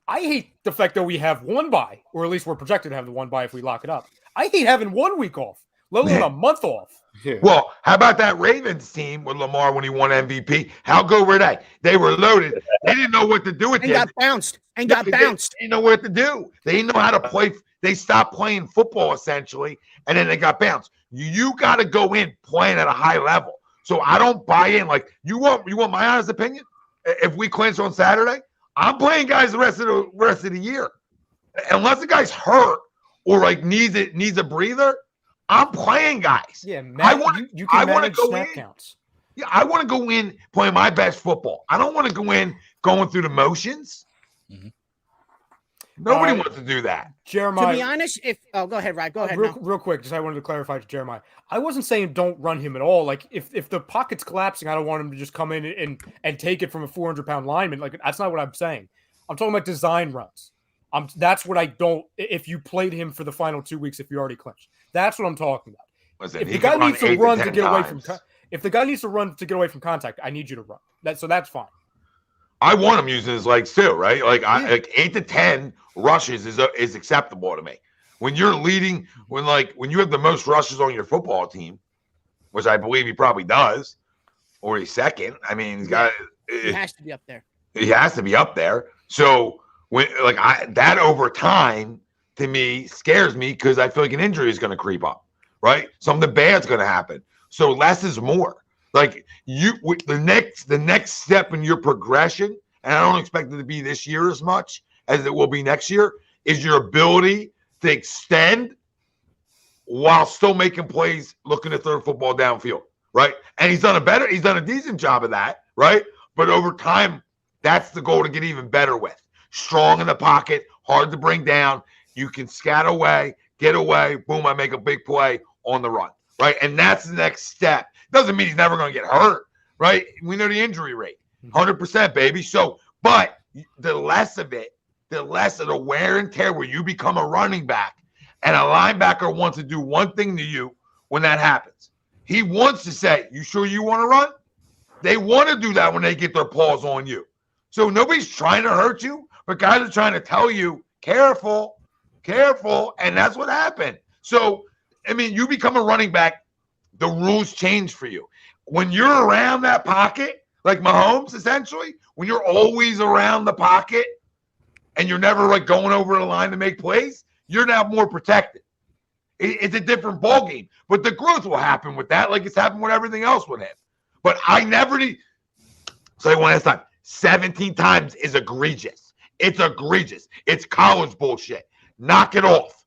I hate the fact that we have one bye, or at least we're projected to have the one bye if we lock it up. I hate having 1 week off, let alone a month off. Yeah. Well, how about that Ravens team with Lamar when he won MVP? How good were they? They were loaded. They didn't know what to do with it. And got bounced. They didn't know what to do. They didn't know how to play. They stopped playing football essentially, and then they got bounced. You got to go in playing at a high level. So I don't buy in. Like, you want my honest opinion? If we clinch on Saturday, I'm playing guys the rest of the year, unless the guy's hurt or like needs a breather. I'm playing guys. Yeah, you can manage snap counts. Yeah, I want to go in playing my best football. I don't want to go in going through the motions. Mm-hmm. Nobody wants to do that. Jeremiah, to be honest, go ahead, Rod. Go ahead. Real quick, just I wanted to clarify to Jeremiah. I wasn't saying don't run him at all. Like if the pocket's collapsing, I don't want him to just come in and take it from a 400-pound lineman. Like that's not what I'm saying. I'm talking about design runs. That's what I don't. If you played him for the final 2 weeks, if you already clinched, that's what I'm talking about. Listen, if the guy needs to run to get away from, if the guy needs to run to get away from contact, I need you to run. That's fine. I want him using his legs too, right? Like 8 to 10 rushes is acceptable to me. When you're leading, when you have the most rushes on your football team, which I believe he probably does, or he's second. I mean, he has to be up there. He has to be up there. So when that over time to me scares me because I feel like an injury is going to creep up, right? Something bad's going to happen. So less is more. Like the next step in your progression, and I don't expect it to be this year as much as it will be next year, is your ability to extend while still making plays, looking to throw football downfield, right? And he's done a decent job of that, right? But over time, that's the goal to get even better with. Strong in the pocket, hard to bring down. You can scat away, get away, boom, I make a big play on the run, right? And that's the next step. Doesn't mean he's never going to get hurt, right? We know the injury rate, 100%, baby. So, but the less of it, the less of the wear and tear where you become a running back and a linebacker wants to do one thing to you when that happens. He wants to say, you sure you want to run? They want to do that when they get their paws on you. So nobody's trying to hurt you, but guys are trying to tell you, careful, and that's what happened. So, I mean, you become a running back, the rules change for you. When you're around that pocket, like Mahomes, essentially, when you're always around the pocket and you're never like going over the line to make plays, you're now more protected. It's a different ballgame. But the growth will happen with that, like it's happened with everything else with him. But I never need – say one last time. 17 times is egregious. It's egregious. It's college bullshit. Knock it off.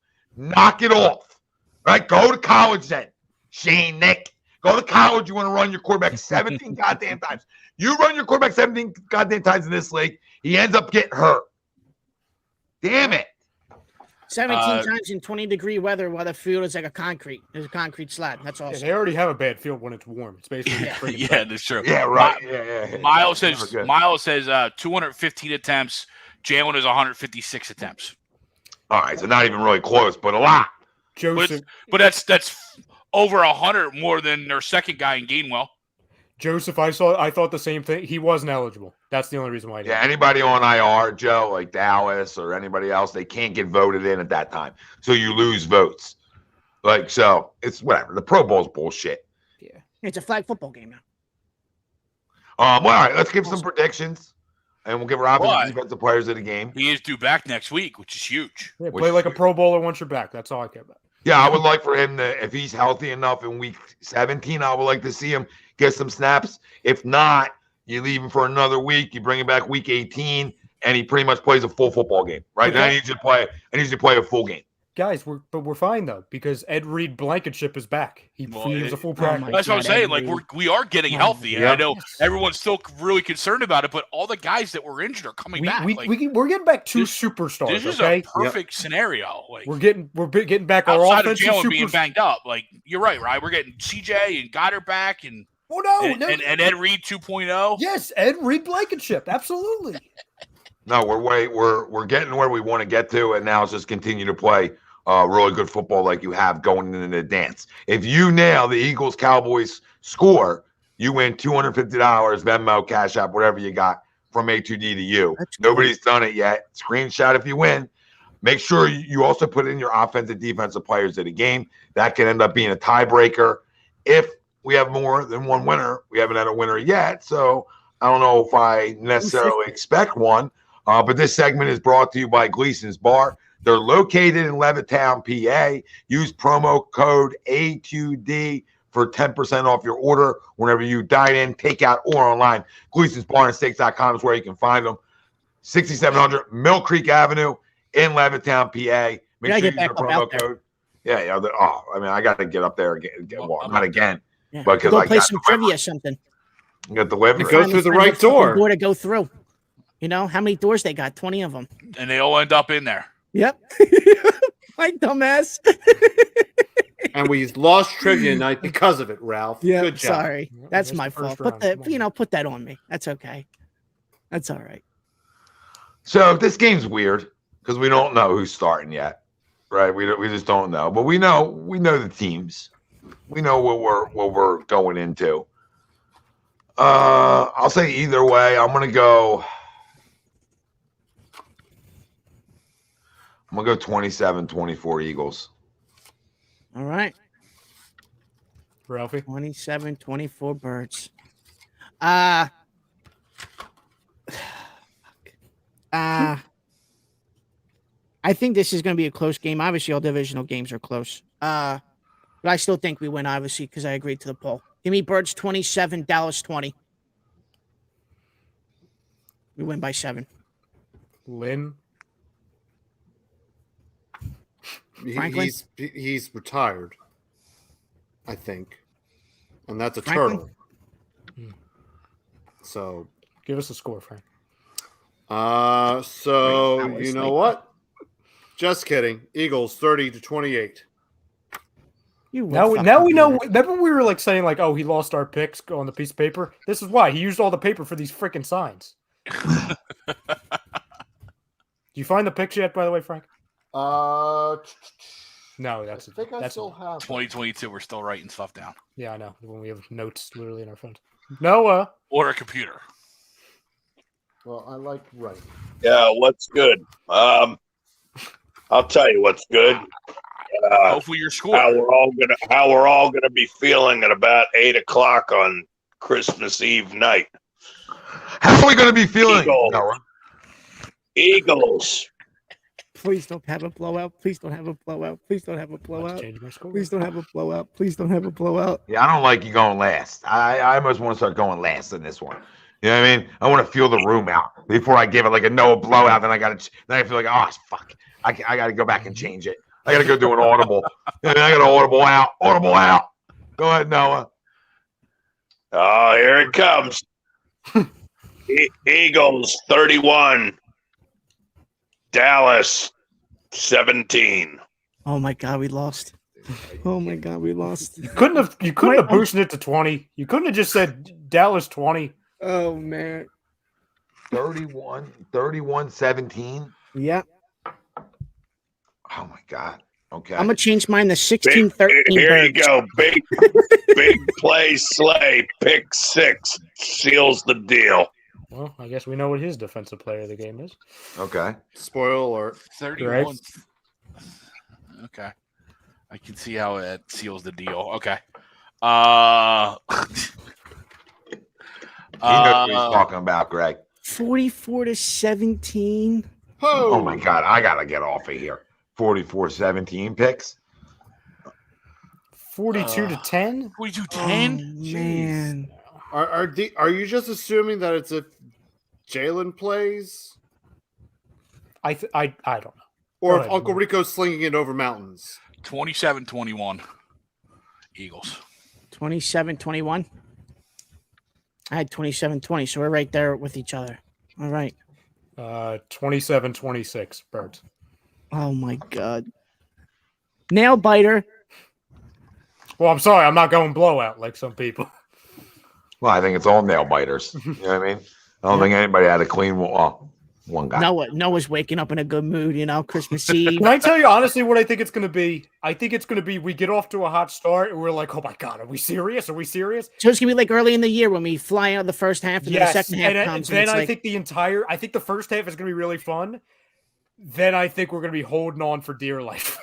Right? Go to college then. Shane, Nick. Go to college. You want to run your quarterback 17 goddamn times. You run your quarterback 17 goddamn times in this league, he ends up getting hurt. Damn it. 17 times in 20-degree weather while the field is like there's a concrete slab. That's awesome. Yeah, they already have a bad field when it's warm. It's basically yeah, that's true. Yeah, right. Yeah. Miles says 215 attempts. Jalen is 156 attempts. All right, so not even really close, but a lot. Joseph, but that's over 100 more than their second guy in Gainwell. Joseph, I thought the same thing. He wasn't eligible. That's the only reason why. Yeah, anybody on IR, Joe, like Dallas or anybody else, they can't get voted in at that time. So you lose votes. Like, so it's whatever. The Pro Bowl's bullshit. Yeah. It's a flag football game now. Well, all right, let's give some predictions. And we'll give our offensive defensive players of the game. He is due back next week, which is huge. Yeah, play like a Pro Bowler once you're back. That's all I care about. Yeah, I would like for him to, if he's healthy enough in week 17, I would like to see him get some snaps. If not, you leave him for another week. You bring him back week 18, and he pretty much plays a full football game, right? Okay. Then I need you to play a full game. Guys, we're fine though because Ed Reed Blankenship is back. He was a full practice. That's what I'm saying. Like we are getting healthy, and I know everyone's still really concerned about it, but all the guys that were injured are coming back. We're getting back two superstars. This is a perfect scenario. Like we're getting back our outside offensive of Jalen being banged up. Like you're right. We're getting CJ and Goddard back, and and Ed Reed 2.0. Yes, Ed Reed Blankenship, absolutely. No, we're getting where we want to get to, and now it's just continue to play really good football like you have going into the dance. If you nail the Eagles Cowboys score, you win $250, Venmo, Cash App, whatever you got from A2D to you. Nobody's done it yet. Screenshot if you win. Make sure you also put in your offensive defensive players of the game. That can end up being a tiebreaker. If we have more than one winner, we haven't had a winner yet, so I don't know if I necessarily expect one. But this segment is brought to you by Gleason's Bar. They're located in Levittown, PA. Use promo code A2D for 10% off your order whenever you dine in, take out, or online. Gleason's Bar and Steaks.com is where you can find them. 6700 Mill Creek Avenue in Levittown, PA. Make sure you use the promo code. Yeah, yeah. I mean, I got to get up there again. Well, not again, but because go I play got some trivia or something. Get delivery. Go through the right door. Door to go through. You know how many doors they got? 20 of them, and they all end up in there. Yep. My dumbass. And we lost trivia night because of it, Ralph. Yeah, good job. sorry, that's my fault. Put that on me. That's okay. That's all right. So this game's weird because we don't know who's starting yet, right? We just don't know, but we know the teams. We know what we're going into. I'll say either way. I'm gonna go 27-24 Eagles. All right. Ralphie? 27-24 Birds. I think this is going to be a close game. Obviously, all divisional games are close. But I still think we win, obviously, because I agreed to the poll. Give me Birds 27, Dallas 20. We win by 7. Lynn? Franklin? He's retired, I think, and that's a Franklin? turtle. So give us a score, Frank. So you know what? Just kidding. Eagles 30-28. Now we know. Remember we were like saying like, oh, he lost our picks on the piece of paper. This is why he used all the paper for these freaking signs. Do you find the picks yet, by the way, Frank? No, that's. I think I still have 2022. We're still writing stuff down. Yeah, I know. When we have notes literally in our phones. Noah or a computer. Well, I like writing. Yeah, what's good? I'll tell you what's good. Hopefully, your score. How we're all gonna be feeling at about 8:00 on Christmas Eve night. How are we gonna be feeling, Noah? Eagles. Please don't have a blowout. Please don't have a blowout. Please don't have a blowout. Change my score. Please don't have a blowout. Please don't have a blowout. Yeah, I don't like you going last. I almost want to start going last in this one. You know what I mean? I want to feel the room out before I give it like a Noah blowout. Then I feel like, oh fuck, I got to go back and change it. I got to go do an audible. I got an audible out. Audible out. Go ahead, Noah. Oh, here it comes. Eagles 31. Dallas 17. Oh my God, we lost. Oh my God, we lost. You couldn't have boosted it to 20. You couldn't have just said Dallas 20. Oh man. 31-17. Yeah. Oh my God. Okay. I'm gonna change mine to 16-13. Here you go. Big play Slay. Pick 6 seals the deal. Well, I guess we know what his defensive player of the game is. Okay. Spoiler alert. 31. Right. Okay. I can see how it seals the deal. Okay. He knows what he's talking about, Greg. 44-17. Oh my God. I gotta get off of here. 44-17 picks. 42-10. 42-10. Man. Are you just assuming that it's if Jalen plays? I don't know. Or if Uncle Rico's slinging it over mountains? 27-21. Eagles. 27-21. I had 27-20, so we're right there with each other. All right. 27-26, Birds. Oh my God. Nail biter. Well, I'm sorry, I'm not going blowout like some people. Well, I think it's all nail biters. You know what I mean? I don't think anybody had a clean one guy. Noah's waking up in a good mood, Christmas Eve. Can I tell you honestly what I think it's going to be? I think it's going to be we get off to a hot start and we're like, oh my God, are we serious? Are we serious? So it's going to be like early in the year when we fly out of the first half and then the second half comes. Then I think the first half is going to be really fun. Then I think we're going to be holding on for dear life.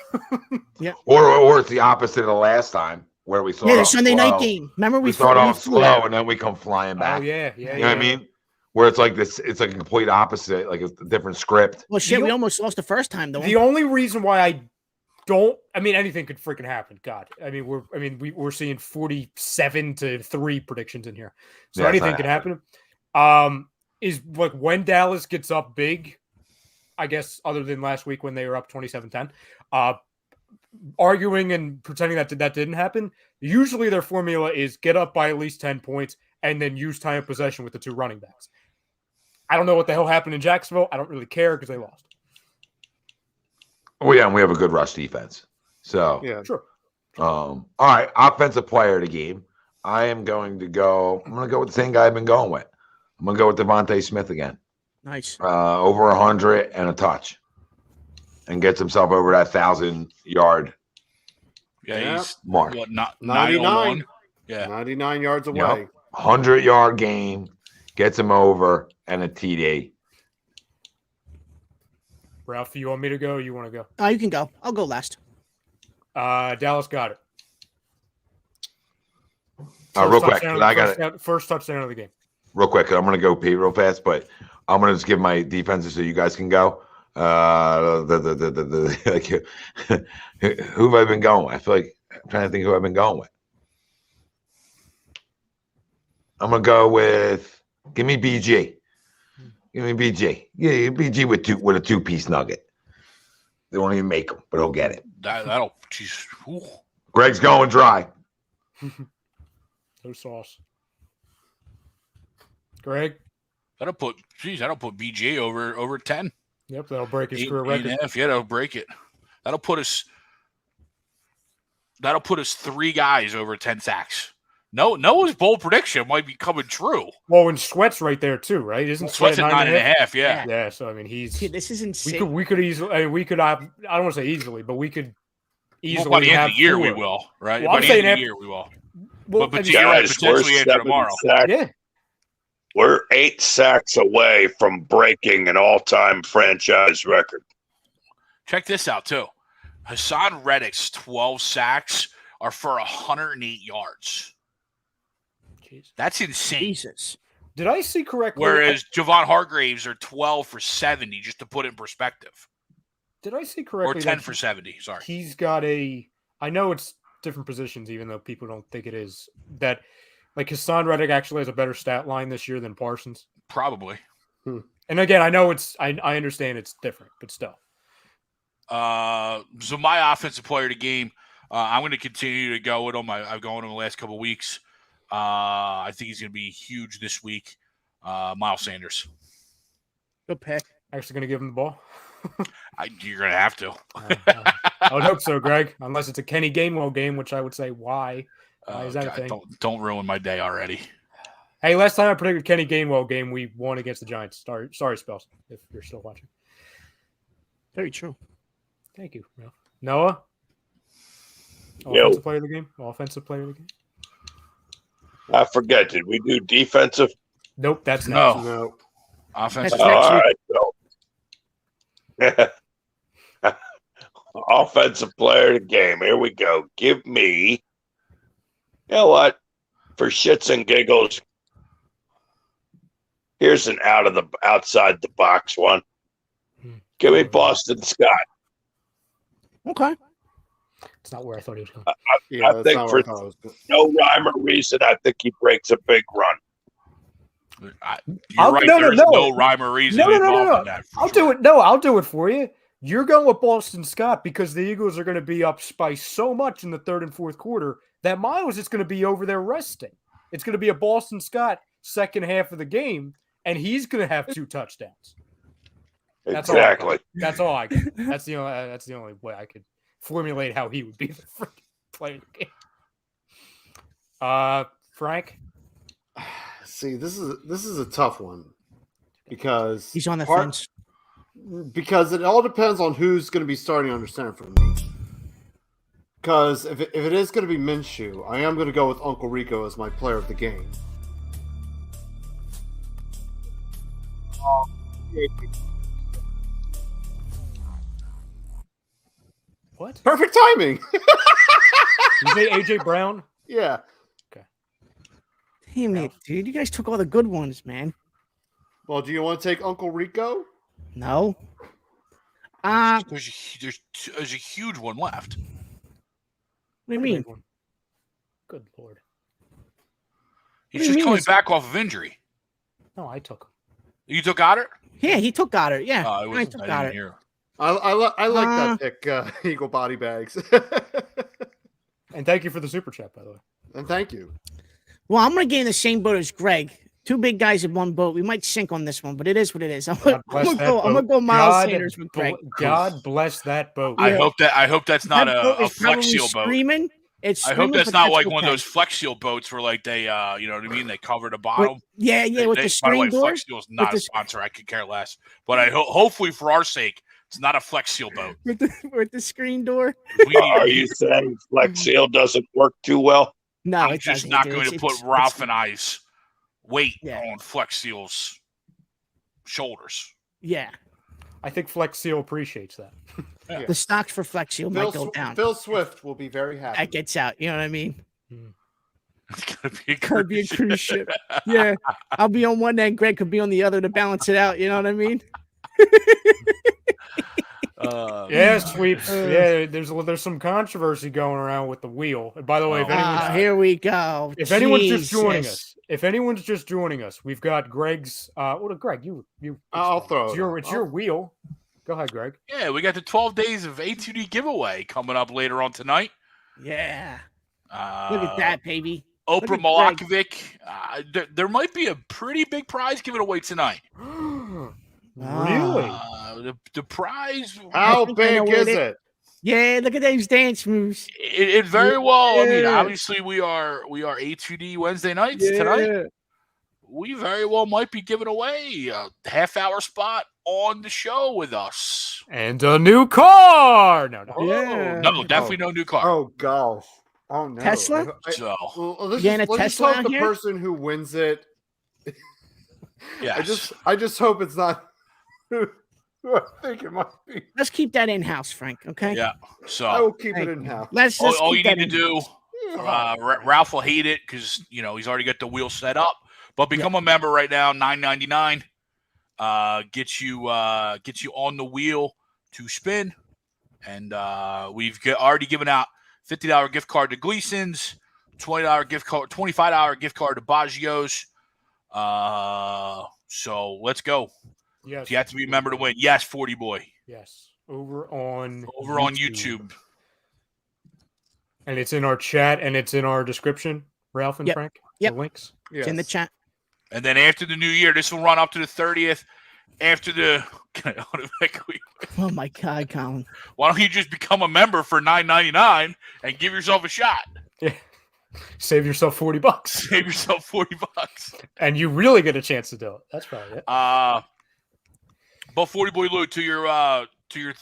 Yeah. Or it's the opposite of the last time where we saw the Sunday night game. Remember we start off slow and then we come flying back. Oh yeah. You know what I mean? Where it's like this, it's like a complete opposite, like it's a different script. Well, shit, we almost lost the first time though. The only reason why anything could freaking happen. God, we're seeing 47-3 predictions in here, so anything could happen. Is like when Dallas gets up big. I guess other than last week when they were up 27-10, arguing and pretending that didn't happen. Usually their formula is get up by at least 10 points and then use time of possession with the 2 running backs. I don't know what the hell happened in Jacksonville. I don't really care because they lost. Oh, yeah, and we have a good rush defense. So, Yeah, sure. All right, offensive player of the game. I'm going to go with the same guy I've been going with. I'm going to go with Devontae Smith again. Nice. Over 100 and a touch. And gets himself over that 1,000-yard He's mark. What, not 99. Yeah. 99 yards away. Yep. 100-yard game. Gets him over and a TD. Ralph, you want me to go or you want to go? You can go. I'll go last. Dallas got it. Real quick. I got it. First touchdown of the game. Real quick. I'm going to go pee real fast, but I'm going to just give my defenses so you guys can go. Who have I been going with? I feel like I'm trying to think who I've been going with. I'm gonna go with give me BG. Give me BG. Yeah, BG with a 2-piece nugget. They won't even make them, but he'll get it. That'll. Geez. Ooh. Greg's going dry. No sauce. Greg. That'll put BG over 10. Yep, that'll break his career record. Yeah, that'll break it. That'll put us 3 guys over 10 sacks. Noah's bold prediction might be coming true. Well, and Sweat's right there too, right? Isn't Sweat's at 9.5? Yeah. Yeah. So I mean, this is insane. We could easily. We could have. I don't want to say easily, but we could easily. By the end of the year, 4. we will. Right. Well, By I'm the saying end of the year, we will. Well, but you're right, potentially after tomorrow. Yeah. We're 8 sacks away from breaking an all-time franchise record. Check this out, too. Hassan Reddick's 12 sacks are for 108 yards. Jeez. That's insane. Jesus. Did I see correctly? Whereas Javon Hargraves are 12 for 70, just to put it in perspective. Did I see correctly? Or 10 for 70, sorry. He's got I know it's different positions, even though people don't think it is, that like Hassan Reddick actually has a better stat line this year than Parsons. Probably. And again, I know I understand it's different, but still. So my offensive player of the game, I'm going to continue to go with him. I've gone with him the last couple of weeks. I think he's going to be huge this week. Miles Sanders. Good pick. Actually going to give him the ball? You're going to have to. I would hope so, Greg. Unless it's a Kenny Gainwell game, which I would say, why? Why is that a thing? Don't ruin my day already. Hey, last time I predicted Kenny Gainwell game, we won against the Giants. Sorry, Spells, if you're still watching. Very true. Thank you, Ralph. Noah? Offensive player of the game? Offensive player of the game? I forget. Did we do defensive? Nope, that's no. Offensive. All right. So. Offensive player of the game. Here we go. Give me. You know what? For shits and giggles, here's an outside the box one. Give me Boston Scott. Okay. It's not where I thought he was going. I think for no rhyme or reason, I think he breaks a big run. You're right. There's no rhyme or reason involved in that. I'll do it. No, I'll do it for you. You're going with Boston Scott because the Eagles are going to be up by so much in the third and fourth quarter that Miles is going to be over there resting. It's going to be a Boston Scott second half of the game, and he's going to have 2 touchdowns. Exactly. That's all I can. That's the only way I could formulate how he would be the freaking player of the game. Frank? See, this is a tough one because he's on the fence. Because it all depends on who's going to be starting under center for me. Because if it is going to be Minshew, I am going to go with Uncle Rico as my player of the game. What? Perfect timing. You say AJ Brown? Yeah. Okay. Damn it, dude! You guys took all the good ones, man. Well, do you want to take Uncle Rico? No. There's a huge one left. What do you mean? Good Lord. He's just coming back off of injury. No, I took him. You took Goddard? Yeah, he took Goddard. Yeah, I took Goddard. I like that pick, Eagle body bags. And thank you for the super chat, by the way. And thank you. Well, I'm going to get in the same boat as Greg. Two big guys in one boat. We might sink on this one, but it is what it is. I'm going to go Miles Sanders with Greg. God bless that boat. I hope that's not a Flex Seal boat. Screaming. I hope that's not like one of those Flex Seal boats where like they, you know what I mean? They cover the bottom. With the screen door. Flex Seal is not a sponsor. I could care less. But I hopefully for our sake, it's not a Flex Seal boat. with the screen door. Are you saying Flex Seal doesn't work too well? No, I'm just not going to put Ralph and I's weight on Flex Seal's shoulders. Yeah. I think Flex Seal appreciate that. Yeah. The stocks for Flex Seal might go down. Phil Swift will be very happy. That gets out. You know what I mean? It's going to be a cruise ship. Yeah. I'll be on one end. Greg could be on the other to balance it out. You know what I mean? Sweeps. There's some controversy going around with the wheel. And by the way, here we go. If anyone's just joining us, we've got Greg's. Greg, you. I'll throw it. It's your wheel. Go ahead, Greg. Yeah, we got the 12 days of A2D giveaway coming up later on tonight. Yeah. Look at that, baby. Oprah Milakovic. There might be a pretty big prize given away tonight. Really? The prize. How big is it? Yeah, look at those dance moves. It very well. I mean, obviously we are A2D Wednesday nights tonight. We very well might be giving away a half-hour spot on the show with us. And a new car. No, definitely no new car. Oh gosh. Oh no. Tesla? Let's just hope the person who wins it. Yes. I just hope it's not who I think it might be. Let's keep that in-house, Frank, okay? Yeah. So I will keep it in-house. All you need to do, Ralph will hate it because he's already got the wheel set up. But become a member right now, $9.99. Gets you on the wheel to spin, and we've already given out $50 gift card to Gleason's, $20 gift card, $25 gift card to Baggio's. So let's go. Yes. You have to be a member to win. Yes, 40 boy. Yes, over on YouTube. And it's in our chat and it's in our description. Ralph and Frank. Yep. The links. It's in the chat. And then after the new year, this will run up to the 30th. After the oh my God, Colin! Why don't you just become a member for $9.99 and give yourself a shot? Yeah, save yourself $40. Save yourself $40, and you really get a chance to do it. That's probably it. But 40 boy Lou, to your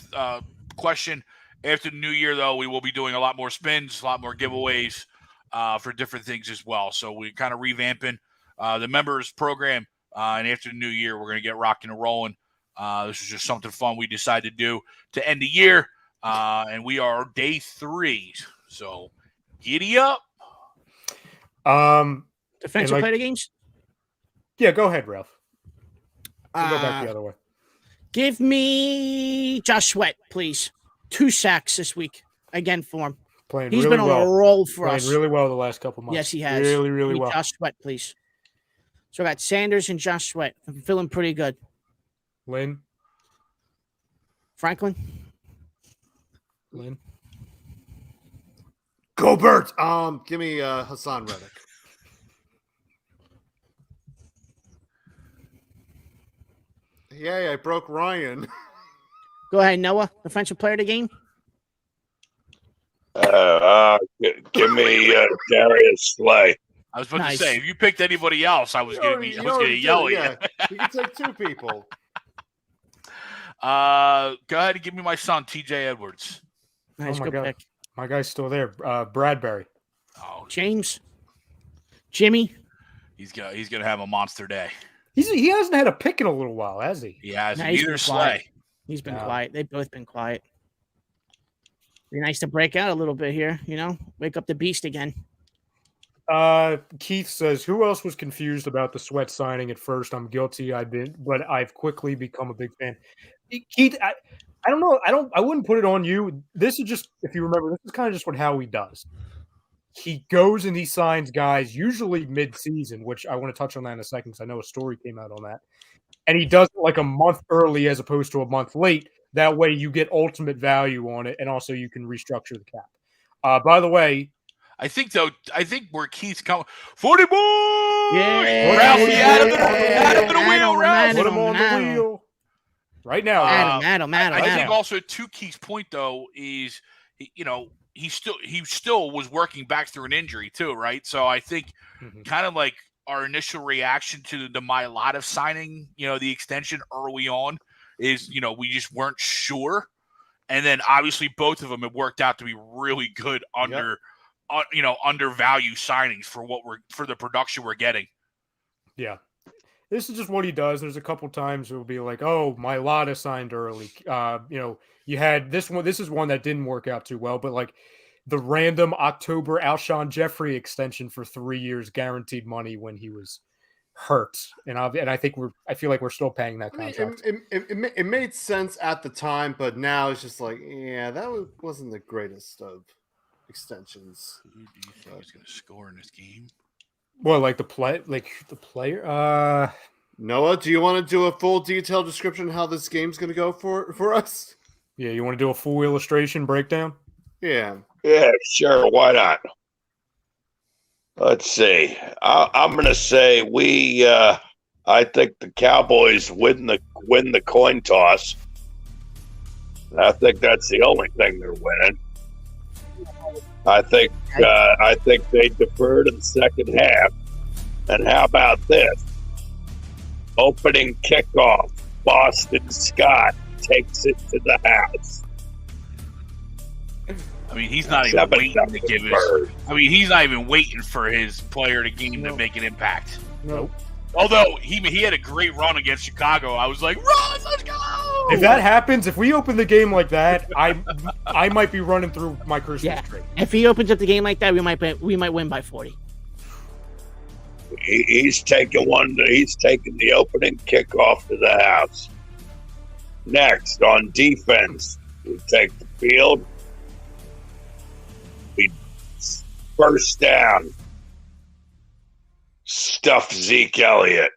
question, after the new year though, we will be doing a lot more spins, a lot more giveaways for different things as well. So we're kind of revamping the members program. And after the new year, we're going to get rocking and rolling. This is just something fun we decided to do to end the year. And we are day 3. So giddy up. Defensive player games? Yeah, go ahead, Ralph. We'll go back the other way. Give me Josh Sweat, please. 2 sacks this week. Again for him. He's been on a roll for us. Playing really well the last couple months. Yes, he has. Really, really well. Josh Sweat, please. So I got Sanders and Josh Sweat. I'm feeling pretty good. Lynn? Franklin? Lynn? Go Birds! Give me Hassan Reddick. Yay, I broke Ryan. Go ahead, Noah. Defensive player of the game? Give me Darius Slay. I was about to say, if you picked anybody else, I was going to yell at you. You can take 2 people. Go ahead and give me my son, TJ Edwards. Nice, good pick. My guy's still there. Bradbury. Oh, James. Jimmy. He's gonna have a monster day. He hasn't had a pick in a little while, has he? He has. Neither Slay. He's been quiet. They've both been quiet. Be nice to break out a little bit here, wake up the beast again. Keith says, who else was confused about the Sweat signing at first? I'm guilty. But I've quickly become a big fan. Keith, I don't know. I wouldn't put it on you. This is just, if you remember, this is kind of just what Howie does. He goes and he signs guys usually mid-season, which I want to touch on that in a second because I know a story came out on that. And he does it like a month early as opposed to a month late That way you get ultimate value on it, and also you can restructure the cap. By the way, I think where Keith's coming, 40 boys. Yeah, Ralphie, add him to the wheel, Ralph. Put him on the wheel right now. I think also to Keith's point though is, he still was working back through an injury too, right? So I think kind of like our initial reaction to the Mailata signing, the extension early on is, we just weren't sure. And then obviously both of them have worked out to be really good undervalue signings for the production we're getting. Yeah. This is just what he does. There's a couple times it'll be like, oh, Mailata signed early. You had this one. This is one that didn't work out too well, but like the random October Alshon Jeffrey extension for 3 years, guaranteed money when he was hurt, and I feel like we're still paying that contract. It made sense at the time, but now it's just like, yeah, that wasn't the greatest of extensions. Who do you think is going to score in this game? Well, the player. Noah, do you want to do a full detailed description of how this game's going to go for us? Yeah, you want to do a full illustration breakdown? Yeah, sure. Why not? Let's see. I'm going to say I think the Cowboys win the coin toss. I think that's the only thing they're winning. I think they defer to the second half. And how about this? Opening kickoff, Boston Scott takes it to the house. I mean, he's not even waiting to give his. I mean, he's not even waiting for his player to game to make an impact. Nope. Although he had a great run against Chicago, I was like, "Run, let's go!" If that happens, if we open the game like that, I might be running through my Christmas tree. If he opens up the game like that, we might win by 40. He's taking the opening kickoff to the house. Next, on defense, we take the field. We first down. Stuff Zeke Elliott.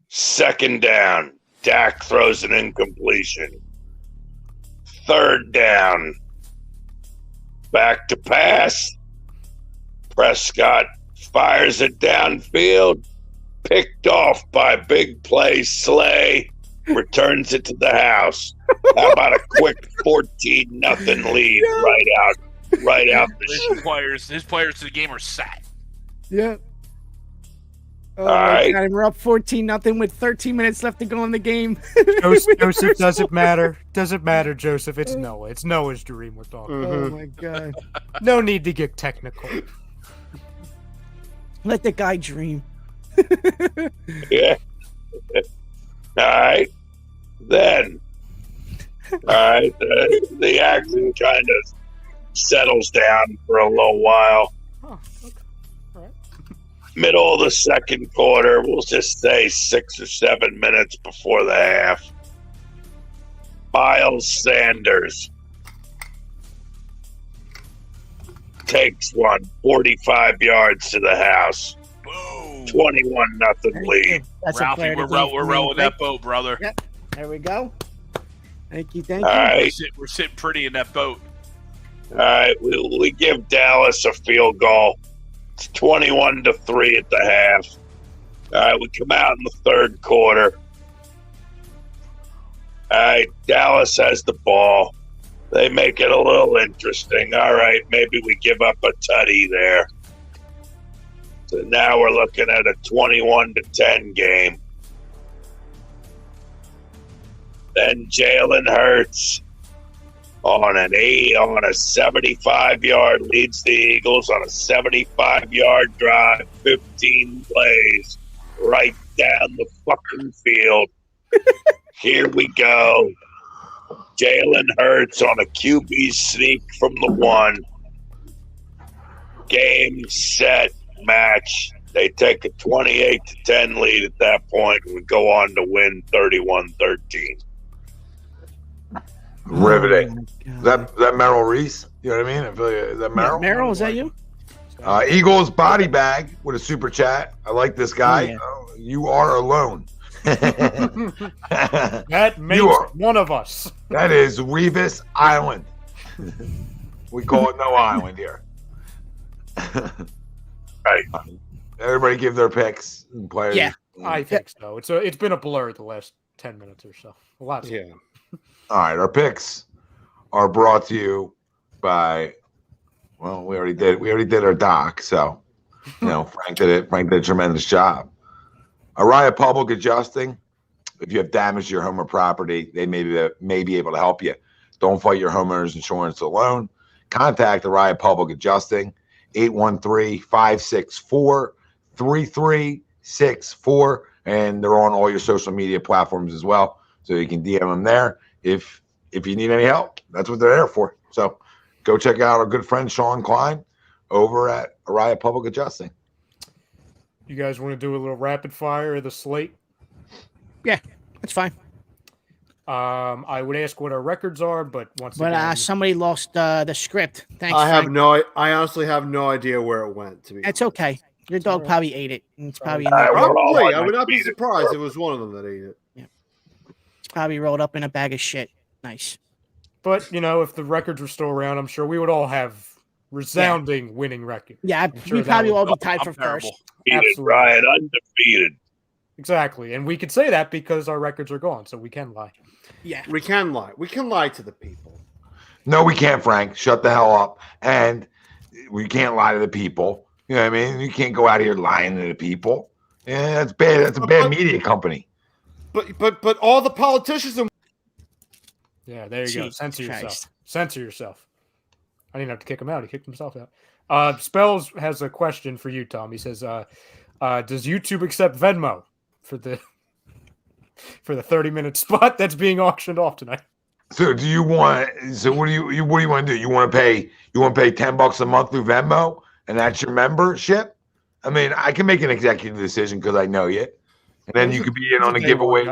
Second down. Dak throws an incompletion. Third down. Back to pass. Prescott fires it downfield. Picked off by big play Slay. Returns it to the house. How about a quick 14-0 lead right out the His players to the game are set. Yeah. All right. God, we're up 14-0 with 13 minutes left to go in the game. Joseph, doesn't matter. Doesn't matter, Joseph. It's Noah. It's Noah's dream we're talking about. Oh, my God. No need to get technical. Let the guy dream. Yeah. All right. Then, the action kind of settles down for a little while. Oh, okay. All right. Middle of the second quarter, we'll just say 6 or 7 minutes before the half. Miles Sanders takes one 45 yards to the house. Boom. 21-0 lead. Ralphie, we're rowing that boat, brother. Yep. There we go. Thank you. All right. We're sitting pretty in that boat. All right. We give Dallas a field goal. It's 21-3 at the half. All right. We come out in the third quarter. All right. Dallas has the ball. They make it a little interesting. All right. Maybe we give up a tutty there. So now we're looking at a 21-10 game. Then Jalen Hurts on a 75-yard leads the Eagles on a 75-yard drive, 15 plays, right down the fucking field. Here we go. Jalen Hurts on a QB sneak from the 1. Game, set, match. They take a 28-10 lead at that point and we go on to win 31-13. Riveting. Is that Merrill Reese? You know what I mean? I feel like, is that Merrill? Merrill, is that you? Eagles body bag with a super chat. I like this guy. Yeah. You are alone. That makes one of us. That is Revis Island. We call it no island here. Right. Everybody give their picks and players. Yeah. I think so. It's been a blur the last 10 minutes or so. A lot. Yeah. All right, our picks are brought to you by. Well, we already did our doc, so Frank did a tremendous job. Araya Public Adjusting. If you have damage to your home or property, they may be able to help you. Don't fight your homeowner's insurance alone. Contact Araya Public Adjusting, 813-564-3364, and they're on all your social media platforms as well, so you can DM them there if you need any help. That's what they're there for. So go check out our good friend Sean Klein over at Araya Public Adjusting. You guys want to do a little rapid fire of the slate? Yeah, that's fine. I would ask what our records are, but somebody lost the script. Thanks. I honestly have no idea where it went. To be That's okay. Your dog probably ate it. And it's probably probably. I would not be surprised. It was one of them that ate it. Yeah. It's probably rolled up in a bag of shit. Nice. But if the records were still around, I'm sure we would all have resounding winning record. Yeah, we probably all be tied for first. Absolutely. Ryan, undefeated. Exactly, and we could say that because our records are gone, so we can lie. Yeah, we can lie. We can lie to the people. No, we can't, Frank. Shut the hell up. And we can't lie to the people. You know what I mean? You can't go out here lying to the people. Yeah, that's bad. That's a bad media company. But all the politicians and yeah, there you go. Censor yourself. Censor yourself. I didn't have to kick him out. He kicked himself out. Spells has a question for you, Tom. He says, "Does YouTube accept Venmo for the 30-minute spot that's being auctioned off tonight?" So what do you want to do? You want to pay $10 a month through Venmo, and that's your membership? I mean, I can make an executive decision because I know you, and then you could be in on a giveaway.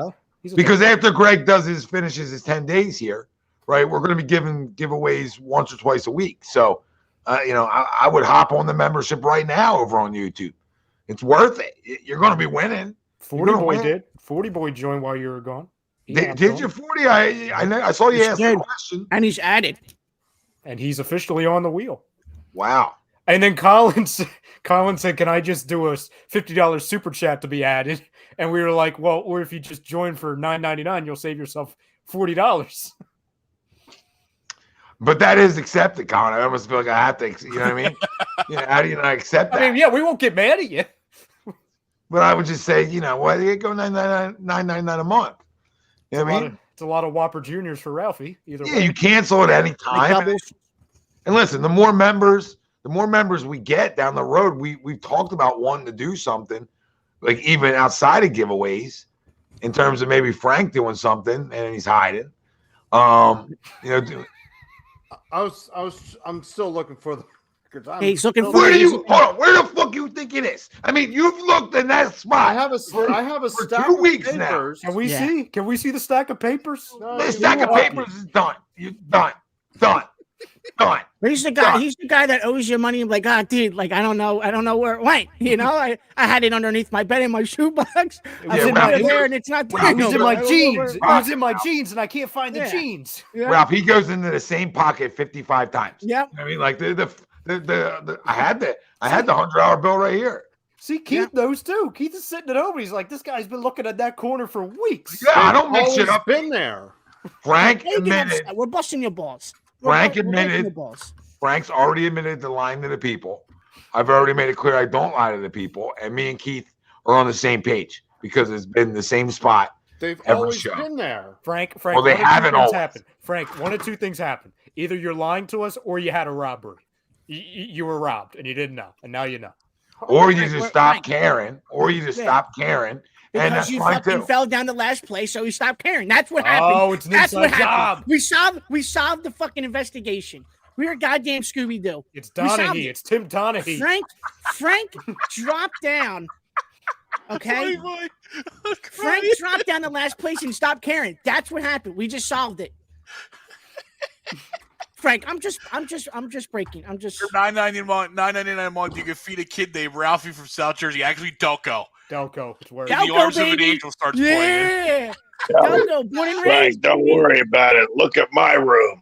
Because after Greg finishes his 10 days here, right, we're going to be giving giveaways once or twice a week. So, I would hop on the membership right now over on YouTube. It's worth it. You're going to be winning. 40 Boy did. 40 Boy joined while you were gone. Did you 40? I saw you ask the question. And he's added. And he's officially on the wheel. Wow. And then Colin said, "Can I just do a $50 super chat to be added?" And we were like, "Well, or if you just join for $9.99, you'll save yourself $40." But that is accepted, Colin. I almost feel like I have to. You know what I mean? How do you not accept that? I mean, yeah, we won't get mad at you. But I would just say, you go $9.99 a month. You know what I mean? It's a lot of Whopper Juniors for Ralphie. Either way. You cancel at any time. And listen, the more members we get down the road, we've talked about wanting to do something, like even outside of giveaways, in terms of maybe Frank doing something and he's hiding. I'm still looking for the. He's looking for. Where the fuck you think it is? I mean, you've looked in that spot. I have a stack 2 weeks now. Can we see? Can we see the stack of papers? The stack of papers is done. You're done. He's the guy. He's the guy that owes you money. Like, dude, like I don't know where it went. I had it underneath my bed in my shoebox. I was there, and it's not there. It was in my jeans. It was in my jeans, and I can't find the jeans. Yeah. Ralph, he goes into the same pocket 55 times. Yep. I mean, like I had the $100 bill right here. See, Keith knows too. Keith is sitting at home. He's like, this guy's been looking at that corner for weeks. Yeah, I don't mix it up. Been there. Frank admitted. We're busting your balls. Frank's already admitted to lying to the people. I've already made it clear I don't lie to the people, and me and Keith are on the same page because it's been the same spot. They've always been there. Frank. Well, they haven't always happened. Frank, one of two things happened: either you're lying to us, or you had a robbery. You were robbed, and you didn't know, and now you know. Or you just stopped caring, stopped caring. Because you fucking fell down the last place, so we stopped caring. That's what happened. Oh, it's an inside job. We solved the fucking investigation. We're goddamn Scooby-Doo. It's Donahue. It's Tim Donahue. Frank dropped down. Okay? Frank dropped down the last place and stopped caring. That's what happened. We just solved it. Frank, I'm just breaking. For $9.99 a month, you can feed a kid named Ralphie from South Jersey. Actually, don't go. Delco. It's where Delco, the arms of an baby. angel starts playing. Yeah. Delco, born and Frank, raised. don't worry about it. Look at my room.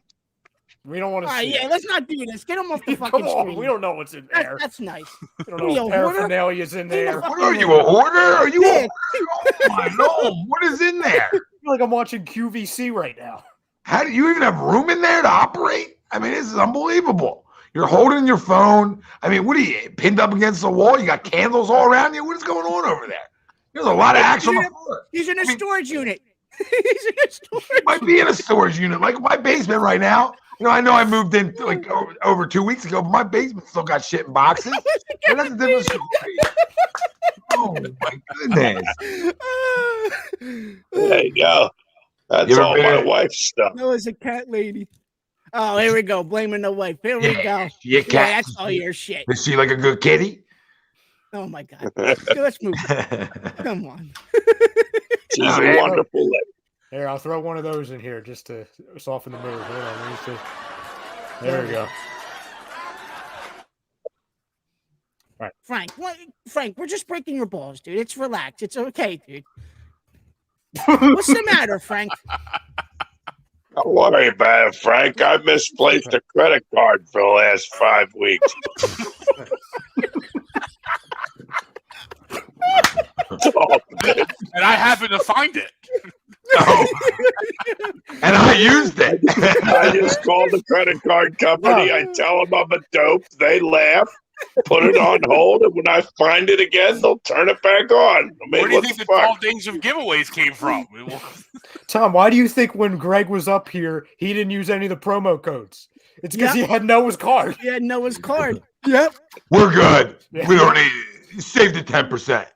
we don't want All to right, see. yeah, it. let's not do this. Get him off the fucking Come on, screen. we don't know what's in there. That's nice. We don't Who are know you, what a hoarder? paraphernalia's in there. fuck- What are you, a hoarder? Are you Yeah. oh my no? What is in there? I feel like I'm watching QVC right now. How do you even have room in there to operate? I mean, this is unbelievable. You're holding your phone. I mean, what are you pinned up against the wall? You got candles all around you. What is going on over there? There's a lot of action on the floor. He's in a I mean, storage unit. He's in a storage might be in a storage unit, like my basement right now. You know, I know I moved in like over 2 weeks ago, but my basement still got shit in boxes. And that's a different story. Oh my goodness! There you go. That's You ever all been my in- wife's stuff. No, it's a cat lady. Oh, here we go. Blaming the wife. Here we go. Your Yeah, cat. that's all your shit. Is she like a good kitty? Oh my god. Let's move. Come on. She's a wonderful lady. Here, I'll throw one of those in here just to soften the mood. Hold on, let me see. There we go. Frank, we're just breaking your balls, dude. It's relaxed. It's okay, dude. What's the matter, Frank? Don't worry about it, Frank. I misplaced a credit card for the last 5 weeks. And I happen to find it. And I used it. I just called the credit card company. I tell them I'm a dope. They laugh, put it on hold, and when I find it again, they'll turn it back on. I mean, Where do you what think the the fuck? 12 days of giveaways came from? Tom, why do you think when Greg was up here, he didn't use any of the promo codes? It's because he had Noah's card. Yeah, Noah's card. Yep. We're good. Yeah. We don't need it. Save the 10%.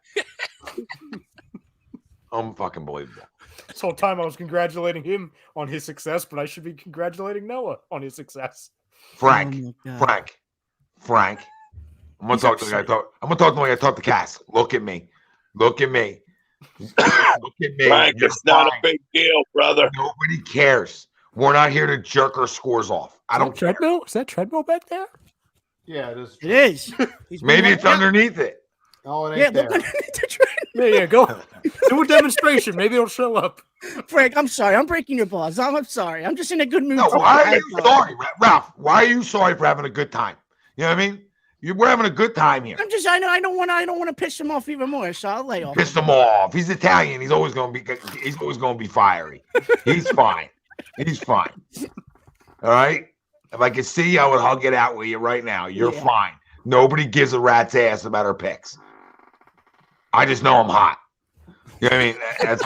Fucking believable. This whole time I was congratulating him on his success, but I should be congratulating Noah on his success. Frank. Oh my God. Frank. I'm gonna talk to the guy. I'm gonna talk to the guy. Talk to Cass. Look at me. Look at me. Look at me. Frank, You're it's not a fine. big deal, brother. Nobody cares. We're not here to jerk our scores off. I don't care. treadmill. Is that treadmill back there? Yeah, it is. It is. He's Maybe been it's working out. underneath it. Oh, it Yeah, ain't look there. underneath the trend. Yeah, go do a demonstration. Maybe it'll show up. Frank, I'm sorry. I'm breaking your balls. I'm sorry. I'm just in a good mood. No, today. why are I'm you sorry, Ralph? Why are you sorry for having a good time? You know what I mean? We're having a good time here. I don't want to piss him off even more, so I'll lay off. Pissed him off. He's Italian. He's always gonna be fiery. He's fine. He's fine. All right. If I could see you, I would hug it out with you right now. You're fine. Nobody gives a rat's ass about our picks. I just know I'm hot. You know what I mean? That's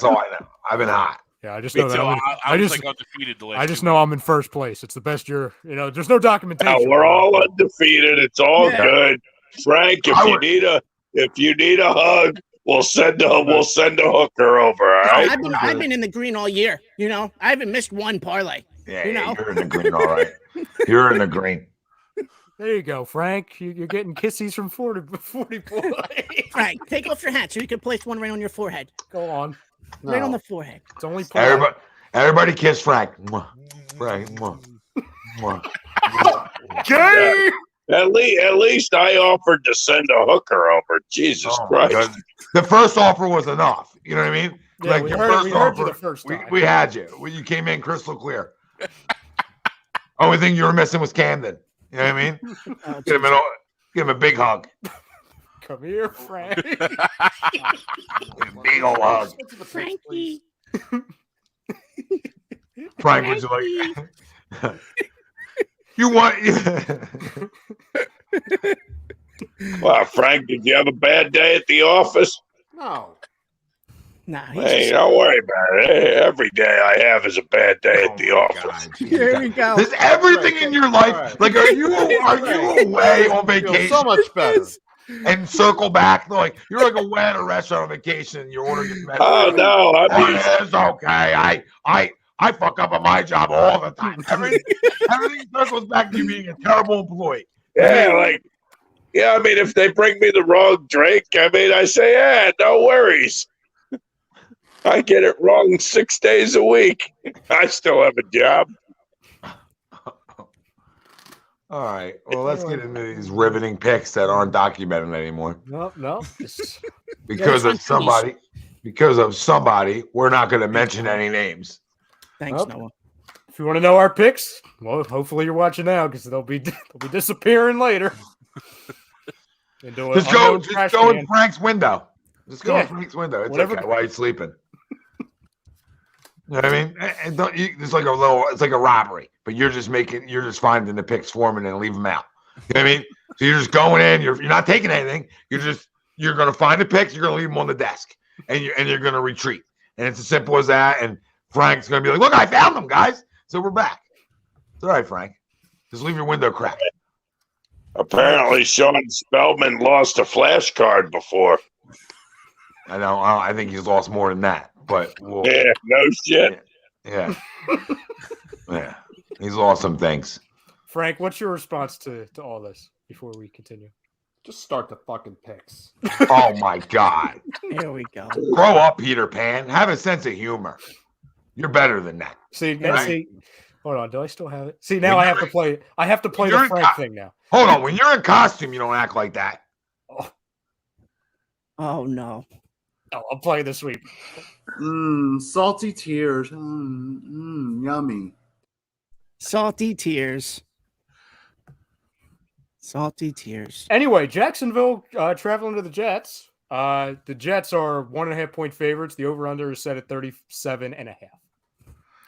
all I know. I've been hot. Yeah, I just Me know too. that. I was like undefeated the last I just 2 know I'm in first place. It's the best year. There's no documentation. Now, we're all undefeated. It's all good. Frank, if you need a hug, we'll send a hooker over. All right. I've been in the green all year. I haven't missed one parlay. Yeah, You know. you're in the green, all right. You're in the green. There you go, Frank. You're getting kisses from 40 boys. Frank, take off your hat so you can place one right on your forehead. Go on. Right on the forehead. It's only Everybody kiss Frank. Mwah. Frank. Mwah. Mwah. Gay! At least I offered to send a hooker over. Jesus Oh, my Christ. goodness. The first offer was enough. You know what I mean? Yeah, we heard you the first we, time. we had you. You came in crystal clear. Only thing you were missing was Camden. You know what I mean? Give him a big hug. Come here, Frank. Big old hug. Frankie. Frank, would you like? You want? Well, Frank, did you have a bad day at the office? No. Nah, Hey, don't worry about it. Hey, every day I have is a bad day at the office. Here we go. There's everything in your life. Right. Like, are you away on vacation? So much better. And circle back, like you're like away at a restaurant on vacation, and your order gets messed Oh up. no, I mean, It's okay. I fuck up at my job all the time. Everything circles back to you being a terrible employee. I mean, if they bring me the wrong drink, I say, no worries. I get it wrong 6 days a week. I still have a job. All right. Well, let's get into these riveting picks that aren't documented anymore. No. Just because of somebody. Because of somebody, we're not going to mention any names. Thanks, Noah. If you want to know our picks, well, hopefully you're watching now because they'll be disappearing later. Just go in Frank's window. Just go in Frank's window. It's okay while he's sleeping. You know what I mean? And it's like a robbery, but you're just finding the picks for him and then leave them out. You know what I mean? So you're just going in. You're not taking anything. You're going to find the picks. You're going to leave them on the desk, and you're going to retreat. And it's as simple as that. And Frank's going to be like, "Look, I found them, guys." So we're back. It's all right, Frank. Just leave your window cracked. Apparently, Sean Spellman lost a flashcard before. I know. I think he's lost more than that. But no shit. Yeah. Yeah. He's lost some things. Frank, what's your response to all this before we continue? Just start the fucking picks. Oh my God. Here we go. Grow up, Peter Pan. Have a sense of humor. You're better than that. See, hold on. Do I still have it? See, now I have to play. I have to play the Frank thing now. Hold on. When you're in costume, you don't act like that. Oh no. Oh, I'll play this week. Salty tears. Yummy. Salty tears. Salty tears. Anyway, Jacksonville traveling to the Jets. The Jets are 1.5 point favorites. The over-under is set at 37.5.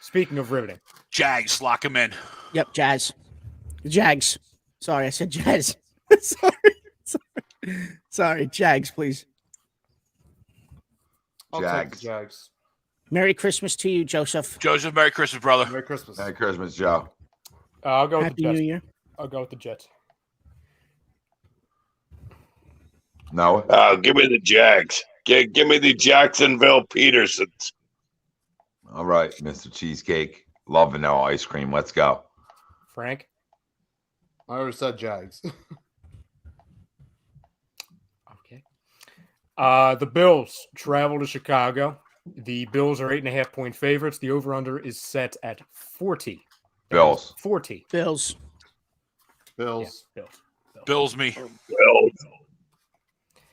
Speaking of riveting. Jags, lock them in. Yep, Jags. Sorry, I said Jazz. Sorry, Jags, please. Jags. Merry Christmas to you, Joseph. Merry Christmas, brother. Merry Christmas. Merry Christmas, Joe. I'll go with Happy the Jets. New Year. I'll go with the Jets. No. Give me the Jags. Give me the Jacksonville Petersons. All right, Mr. Cheesecake. Love vanilla ice cream. Let's go. Frank? I already said Jags. Okay. The Bills travel to Chicago. The Bills are 8.5 point favorites. The over-under is set at 40. Bills. 40. Bills. Yeah, Bills me. Bills.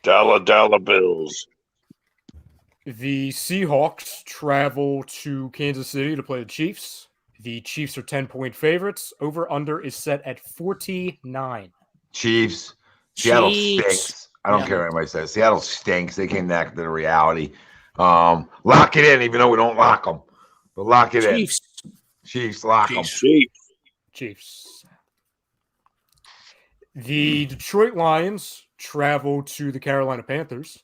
Dollar Bills. The Seahawks travel to Kansas City to play the Chiefs. The Chiefs are 10-point favorites. Over-under is set at 49. Chiefs. Seattle stinks. I don't care what anybody says. Seattle stinks. They came back to the reality. Lock it in, even though we don't lock them. But lock it in. Chiefs, lock them. Chiefs. The Detroit Lions travel to the Carolina Panthers.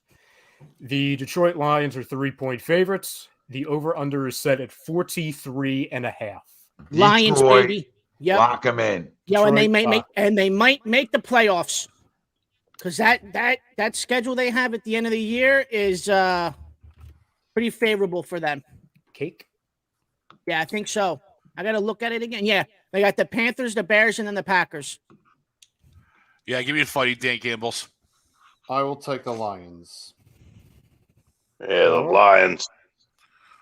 The Detroit Lions are 3-point favorites. The over-under is set at 43.5. Lions, baby. Yep. Lock them in. Yeah, and they might make the playoffs. Because that schedule they have at the end of the year is pretty favorable for them. Cake? Yeah, I think so. I got to look at it again. Yeah, they got the Panthers, the Bears, and then the Packers. Yeah, give me a fighting Dan Campbell's. I will take the Lions. Yeah, the Lions.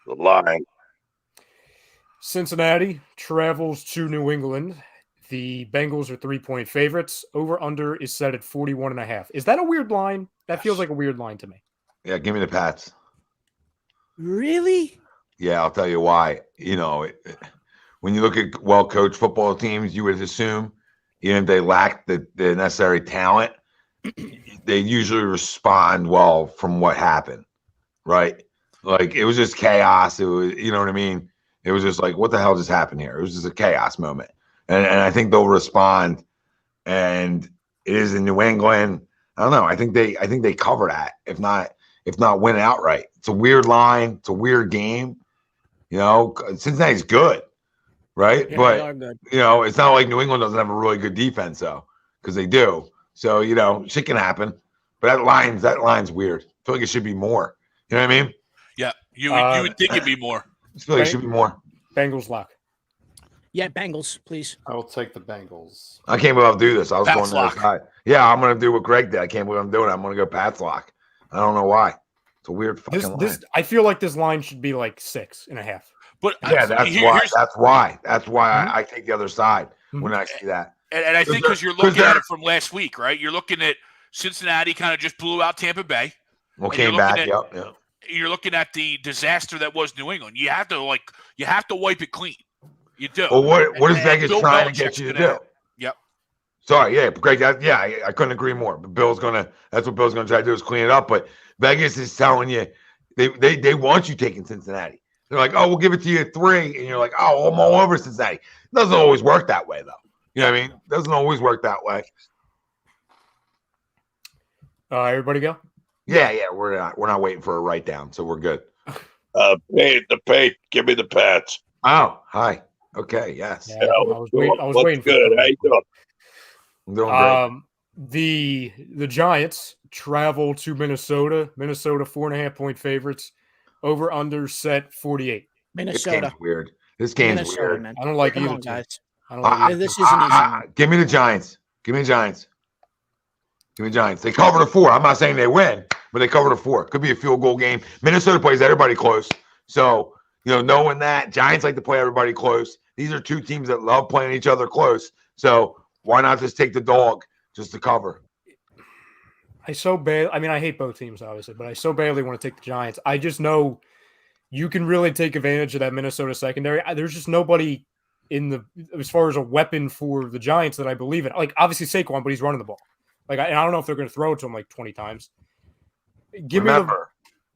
The Lions. Cincinnati travels to New England. The Bengals are 3-point favorites. Over-under is set at 41.5. Is that a weird line? That feels like a weird line to me. Yeah, give me the Pats. Really? Yeah, I'll tell you why. You know, when you look at well-coached football teams, you would assume, even if they lack the necessary talent, they usually respond well from what happened, right? Like, it was just chaos. It was, you know what I mean? It was just like, what the hell just happened here? It was just a chaos moment. And I think they'll respond. And it is in New England. I don't know. I think they cover that, if not win outright. It's a weird line. It's a weird game. You know, Cincinnati's good, right? Yeah, but they are good. You know, it's not like New England doesn't have a really good defense, though, because they do. So, you know, shit can happen. But that line's weird. I feel like it should be more. You know what I mean? Yeah, you would think it'd be more. I feel like it should be more. Bengals lock. Yeah, Bengals, please. I will take the Bengals. I can't believe I'll do this. I was Pats going to the lock. side. Yeah, I'm going to do what Greg did. I can't believe I'm doing it. I'm going to go Pats lock. I don't know why. It's a weird fucking line. I feel like this line should be like 6.5. But Yeah, that's why I take the other side when I see that. And I think because you're looking at it from last week, right? You're looking at Cincinnati kind of just blew out Tampa Bay. Well, came back. Yep. You're looking at the disaster that was New England. You have to wipe it clean. You do. Well, what is Vegas trying to get you to do? Yep. Sorry, yeah, Greg. I couldn't agree more. But that's what Bill's gonna try to do is clean it up. But Vegas is telling you they want you taking Cincinnati. They're like, oh, we'll give it to you at 3, and you're like, oh, I'm all over Cincinnati. It doesn't always work that way, though. You know what I mean? It doesn't always work that way. Everybody go? Yeah, we're not waiting for a write down, so we're good. Pay. Give me the Pats. Oh, hi. Okay, yes. Yeah, I was waiting for good. How you doing? I'm doing great. The Giants travel to Minnesota. Minnesota 4.5-point favorites. Over under set 48. Minnesota. This game's weird. Man. I don't like Come either. on, guys. I don't like this isn't easy. Give me the Giants. Give me the Giants. They cover the 4. I'm not saying they win, but they cover the 4. Could be a field goal game. Minnesota plays everybody close. So, knowing that, Giants like to play everybody close. These are two teams that love playing each other close. So why not just take the dog just to cover? I hate both teams, obviously, but I so badly want to take the Giants. I just know you can really take advantage of that Minnesota secondary. There's just nobody as far as a weapon for the Giants that I believe in. Like, obviously Saquon, but he's running the ball. Like, I don't know if they're going to throw it to him like 20 times.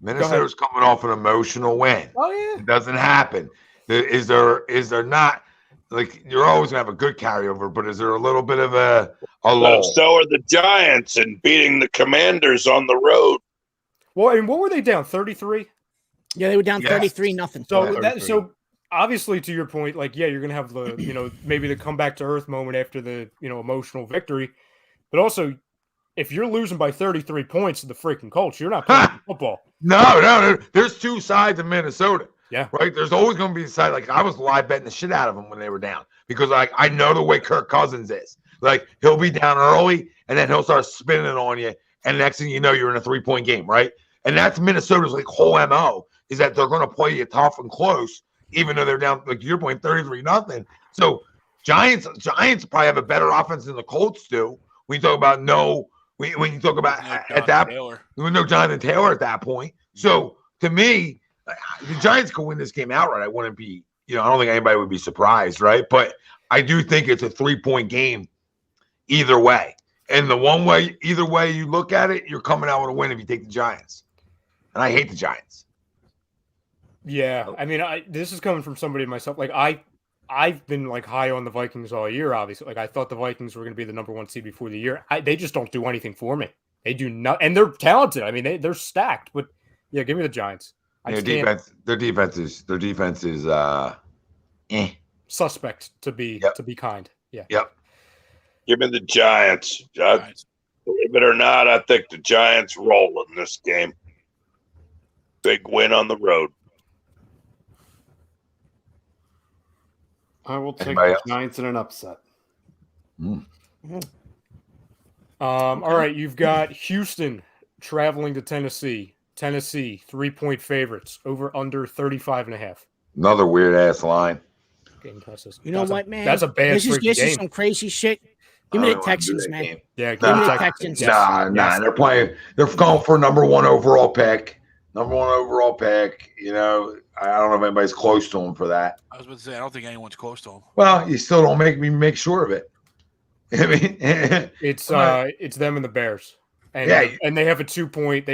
Minnesota's coming off an emotional win. Oh, yeah. It doesn't happen. Is there not, like, you're always going to have a good carryover, but is there a little bit of a lull? So are the Giants and beating the Commanders on the road. Well, and what were they down? 33? Yeah, they were down 33-0. So obviously, to your point, like, yeah, you're going to have the, maybe the come back to earth moment after the, emotional victory. But also, if you're losing by 33 points to the freaking Colts, you're not playing football. No. There's two sides of Minnesota. Yeah. Right? There's always going to be a side. Like, I was live betting the shit out of them when they were down because, like, I know the way Kirk Cousins is. Like, he'll be down early, and then he'll start spinning on you, and next thing you know, you're in a 3-point game, right? And that's Minnesota's, like, whole MO is that they're going to play you tough and close, even though they're down, like, you're playing 33-0. So Giants probably have a better offense than the Colts do. When you talk about when you talk about at that point, no Jonathan Taylor at that point. So to me, the Giants could win this game outright. I wouldn't be, I don't think anybody would be surprised, right? But I do think it's a 3-point game either way. And either way you look at it, you're coming out with a win if you take the Giants. And I hate the Giants. Yeah, I mean, this is coming from somebody myself. Like, I've been like high on the Vikings all year, obviously. Like, I thought the Vikings were going to be the number 1 seed before the year. They just don't do anything for me. They do not, and they're talented. I mean, they're stacked. But yeah, give me the Giants. Their defense is suspect to be kind. Yeah. Yep. Give me the Giants. Believe it or not, I think the Giants roll in this game. Big win on the road. I will take the Giants in an upset. All right, you've got Houston traveling to Tennessee. Tennessee 3-point favorites over under 35.5. Another weird ass line. You know what, man? That's a bad This game. is some crazy shit. Give me the Texans, man. Game. Yeah, give me the Texans. Nah. They're playing. They're going for number 1 overall pick. I don't know if anybody's close to him for that. I was about to say, I don't think anyone's close to him. Well, you still don't make sure of it. I mean, it's them and the Bears, and they have a 2-point.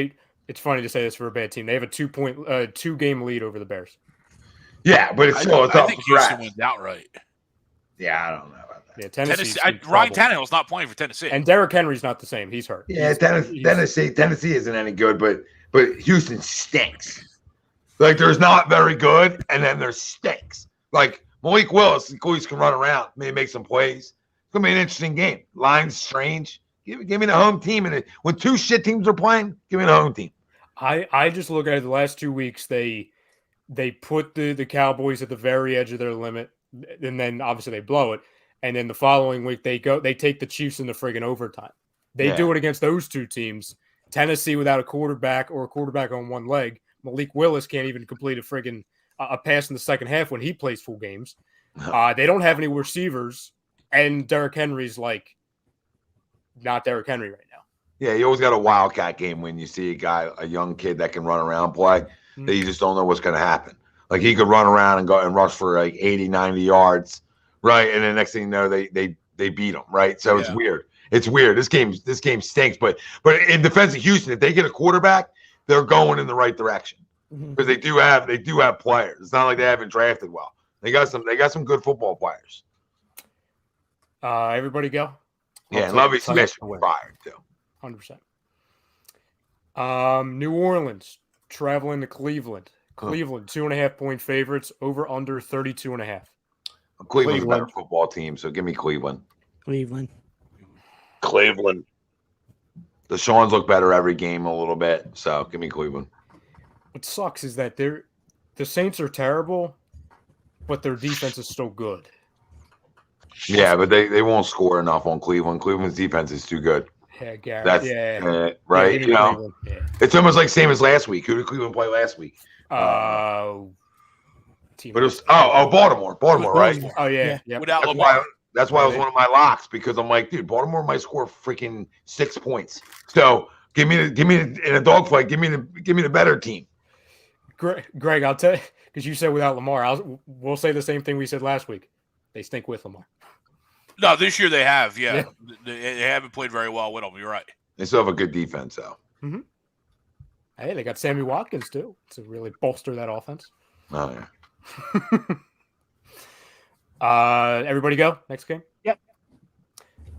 It's funny to say this for a bad team. They have a 2-game lead over the Bears. Yeah, but it's still I think Houston wins outright. Yeah, I don't know about that. Yeah, Tennessee. Ryan Tannehill's not playing for Tennessee, and Derrick Henry's not the same. He's hurt. Yeah, Tennessee isn't any good, but Houston stinks. Like, there's not very good, and then there's stinks. Like, Malik Willis can run around, maybe make some plays. It's gonna be an interesting game. Line's strange. Give me the home team, and when 2 shit teams are playing, give me the home team. I just look at it. The last 2 weeks, they put the Cowboys at the very edge of their limit, and then obviously they blow it. And then the following week, they take the Chiefs in the friggin' overtime. They do it against those 2 teams. Tennessee without a quarterback or a quarterback on one leg. Malik Willis can't even complete a pass in the second half when he plays full games. They don't have any receivers, and Derrick Henry's like not Derrick Henry right now. Yeah, you always got a wildcat game when you see a young kid that can run around play that you just don't know what's going to happen. Like he could run around and go and rush for like 80, 90 yards, right? And then next thing you know, they beat him, right? So it's weird. It's weird. This game stinks. But in defense of Houston, if they get a quarterback, they're going in the right direction because they do have players. It's not like they haven't drafted well. They got some good football players. Everybody go. Yeah, and Lovie Smith fired too. 100%. New Orleans traveling to Cleveland. Cleveland 2.5-point favorites, over under 32.5. Cleveland's a better football team, so give me Cleveland. Cleveland. The Shawns look better every game a little bit, so give me Cleveland. What sucks is that the Saints are terrible, but their defense is still good. Yeah, but they won't score enough on Cleveland. Cleveland's defense is too good. Yeah, Gary. That's right. Yeah, it's almost like same as last week. Who did Cleveland play last week? But it was Baltimore. Baltimore, right? Oh yeah. Without Lamar. That's why it was one of my locks because I'm like, dude, Baltimore might score freaking 6 points. So give me in a dogfight. Give me the better team. Greg, I'll tell you because you said without Lamar. We'll say the same thing we said last week. They stink with Lamar. No, this year they have. Yeah. They haven't played very well with him. You're right. They still have a good defense, though. Mm-hmm. Hey, they got Sammy Watkins too to really bolster that offense. Oh yeah. Everybody go. Next game. Yep.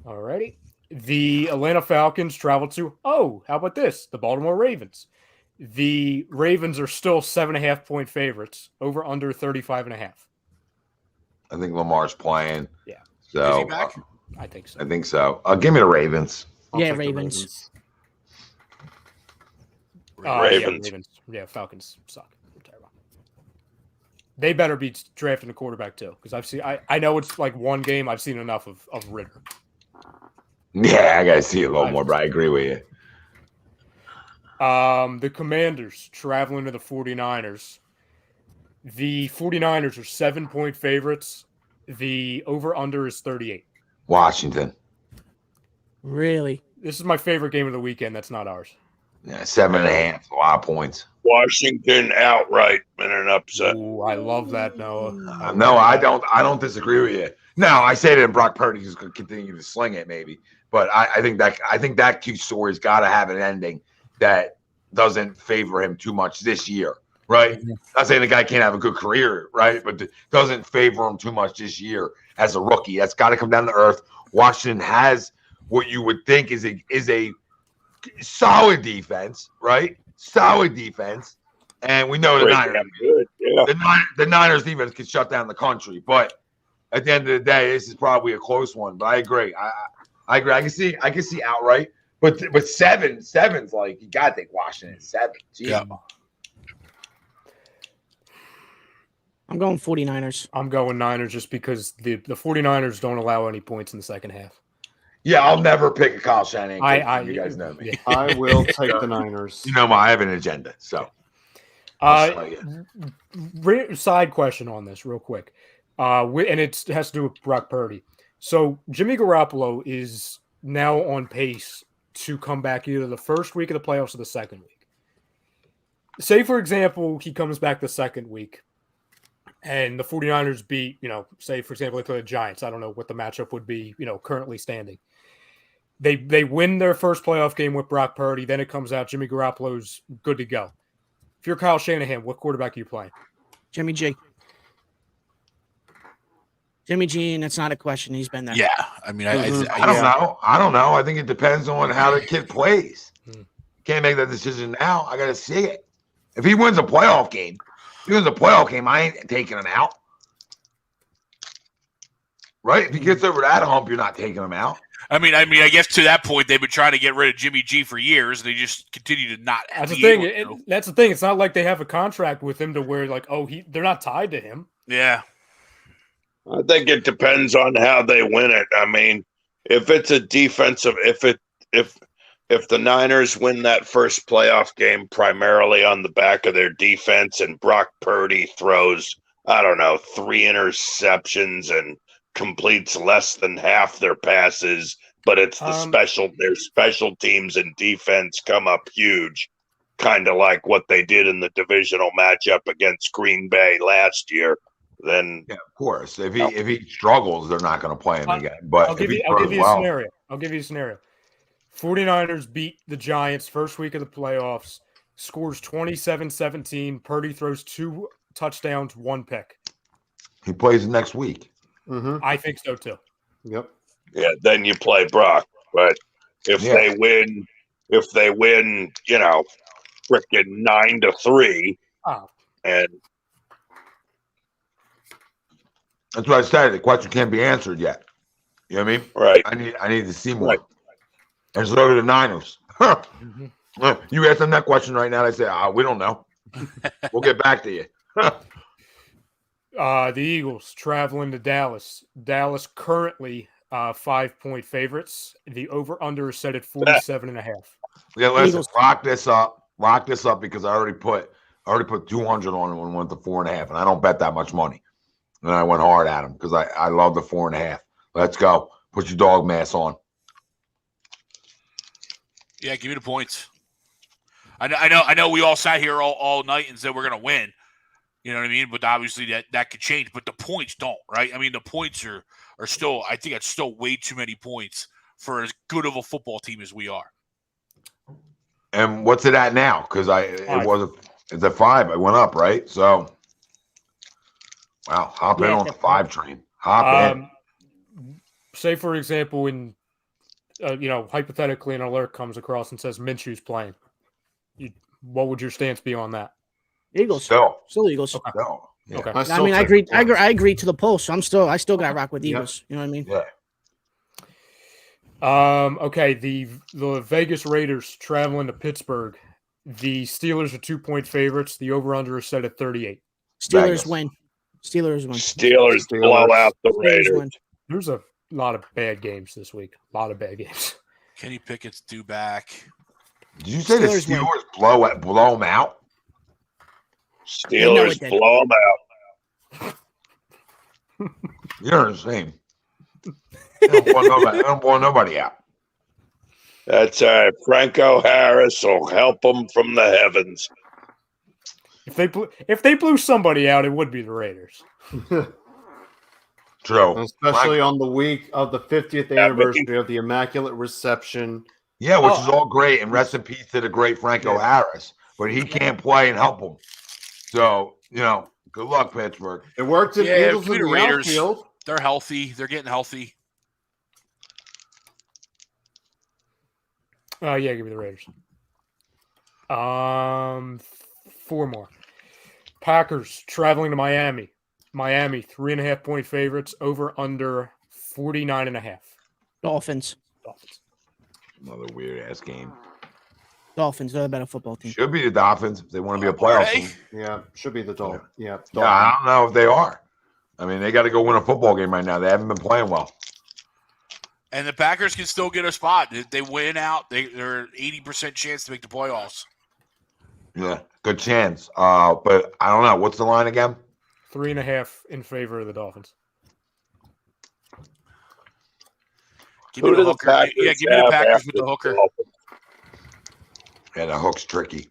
All righty. The Atlanta Falcons travel to, how about this? The Baltimore Ravens. The Ravens are still 7.5-point favorites, over under 35.5. I think Lamar's playing. Yeah. So is he back? I think so. I think so. Give me the Ravens. Ravens. Ravens. Yeah, Falcons suck. They're terrible. They better be drafting a quarterback too, because I know it's like one game. I've seen enough of Ritter. Yeah, I gotta see it a little more, but I agree with you. The Commanders traveling to the 49ers. The 49ers are 7-point favorites. The over-under is 38. Washington. Really? This is my favorite game of the weekend. That's not ours. Yeah, 7.5. A lot of points. Washington outright in an upset. Ooh, I love that, Noah. No, I don't disagree with you. No, I say that Brock Purdy's going to continue to sling it, maybe. But I think that Q story's got to have an ending that doesn't favor him too much this year, right? Not saying the guy can't have a good career, right? But doesn't favor him too much this year as a rookie. That's got to come down to earth. Washington has what you would think is a solid defense, right? Solid defense, and we know the Niners. Good. Yeah. The Niners defense can shut down the country, but at the end of the day, this is probably a close one. But I agree. I agree. I can see outright, but seven's like you gotta take Washington at 7. Jeez. Yeah. I'm going 49ers. I'm going Niners just because the 49ers don't allow any points in the second half. Yeah, I'll never pick a Kyle Shanahan. You guys know me. I will take the Niners. You know I have an agenda. So, side question on this, real quick, and it has to do with Brock Purdy. So Jimmy Garoppolo is now on pace to come back either the first week of the playoffs or the second week. Say, for example, he comes back the second week, and the 49ers beat, say, for example, they play the Giants. I don't know what the matchup would be, currently standing. They win their first playoff game with Brock Purdy. Then it comes out Jimmy Garoppolo's good to go. If you're Kyle Shanahan, what quarterback are you playing? Jimmy G. Jimmy G, and it's not a question. He's been there. Yeah, I mean, I don't know. I don't know. I think it depends on how the kid plays. Can't make that decision now. I got to see it. If he wins a playoff game, I ain't taking him out. Right? If he gets over that hump, you're not taking him out. I mean, I guess to that point, they've been trying to get rid of Jimmy G for years. They just continue to not. That's the thing. That's the thing. It's not like they have a contract with him to where, like, they're not tied to him. Yeah. I think it depends on how they win it. I mean, if it's a defensive, if the Niners win that first playoff game primarily on the back of their defense, and Brock Purdy throws, 3 interceptions and completes less than half their passes, but it's their special teams and defense come up huge, kind of like what they did in the divisional matchup against Green Bay last year. Then, yeah, of course, if he struggles, they're not going to play him again. But I'll give you a scenario. I'll give you a scenario. 49ers beat the Giants first week of the playoffs, scores 27-17. Purdy throws 2 touchdowns, 1 pick. He plays next week. Mm-hmm. I think so too. Yep. yeah, then you play Brock. But if they win, freaking 9-3, and that's what I said. The question can't be answered yet. You know what I mean? right, I need to see more. Right. And so do the Niners. You ask them that question right now, they say, we don't know. We'll get back to you. The Eagles traveling to Dallas. Dallas currently 5-point favorites. The over-under is set at 47.5. Yeah, listen, lock this up because I already put 200 on it and went to 4.5, and I don't bet that much money. And I went hard at him because I love the 4.5. Let's go. Put your dog mask on. Yeah, give me the points. I know. We all sat here all night and said we're gonna win. You know what I mean? But obviously that could change. But the points don't, right? I mean, the points are still. I think it's still way too many points for as good of a football team as we are. And what's it at now? Because it's at 5. I went up, right? So, wow, hop in on the 5 train. Hop in. Say, for example, when hypothetically an alert comes across and says Minshew's playing, what would your stance be on that? Eagles. Still Eagles. Okay. No. Yeah. Okay. I mean, I agree to the poll, so I still got to rock with Eagles. You know what I mean? Yeah. Okay. The Vegas Raiders traveling to Pittsburgh. The Steelers are 2-point favorites. The over/under is set at 38. Steelers win. Steelers blow out the Raiders. There's a lot of bad games this week. A lot of bad games. Kenny Pickett's due back. Did you say the Steelers blow them out? Steelers blow them out. You're insane. They don't blow nobody out. That's Franco Harris will help them from the heavens. If they blew somebody out, it would be the Raiders. True. Especially on the week of the 50th anniversary of the Immaculate Reception. Yeah, which is all great. And rest in peace to the great Franco Harris. But he can't play and help them. So, good luck, Pittsburgh. It worked in Eagles in the Raiders. outfield. They're healthy. They're getting healthy. Yeah, give me the Raiders. 4 more. Packers traveling to Miami. Miami, 3.5-point favorites, over under 49.5. Dolphins. Another weird ass game. Dolphins, they're a better football team. Should be the Dolphins if they want to be a playoff team. Yeah, should be the Dolphins. Yeah, I don't know if they are. I mean, they got to go win a football game right now. They haven't been playing well. And the Packers can still get a spot. If they win out, they're an 80% chance to make the playoffs. Yeah, good chance. But I don't know. What's the line again? 3.5 in favor of the Dolphins. Give me the hooker. Yeah, give me the Packers with the hooker. Yeah, that hook's tricky.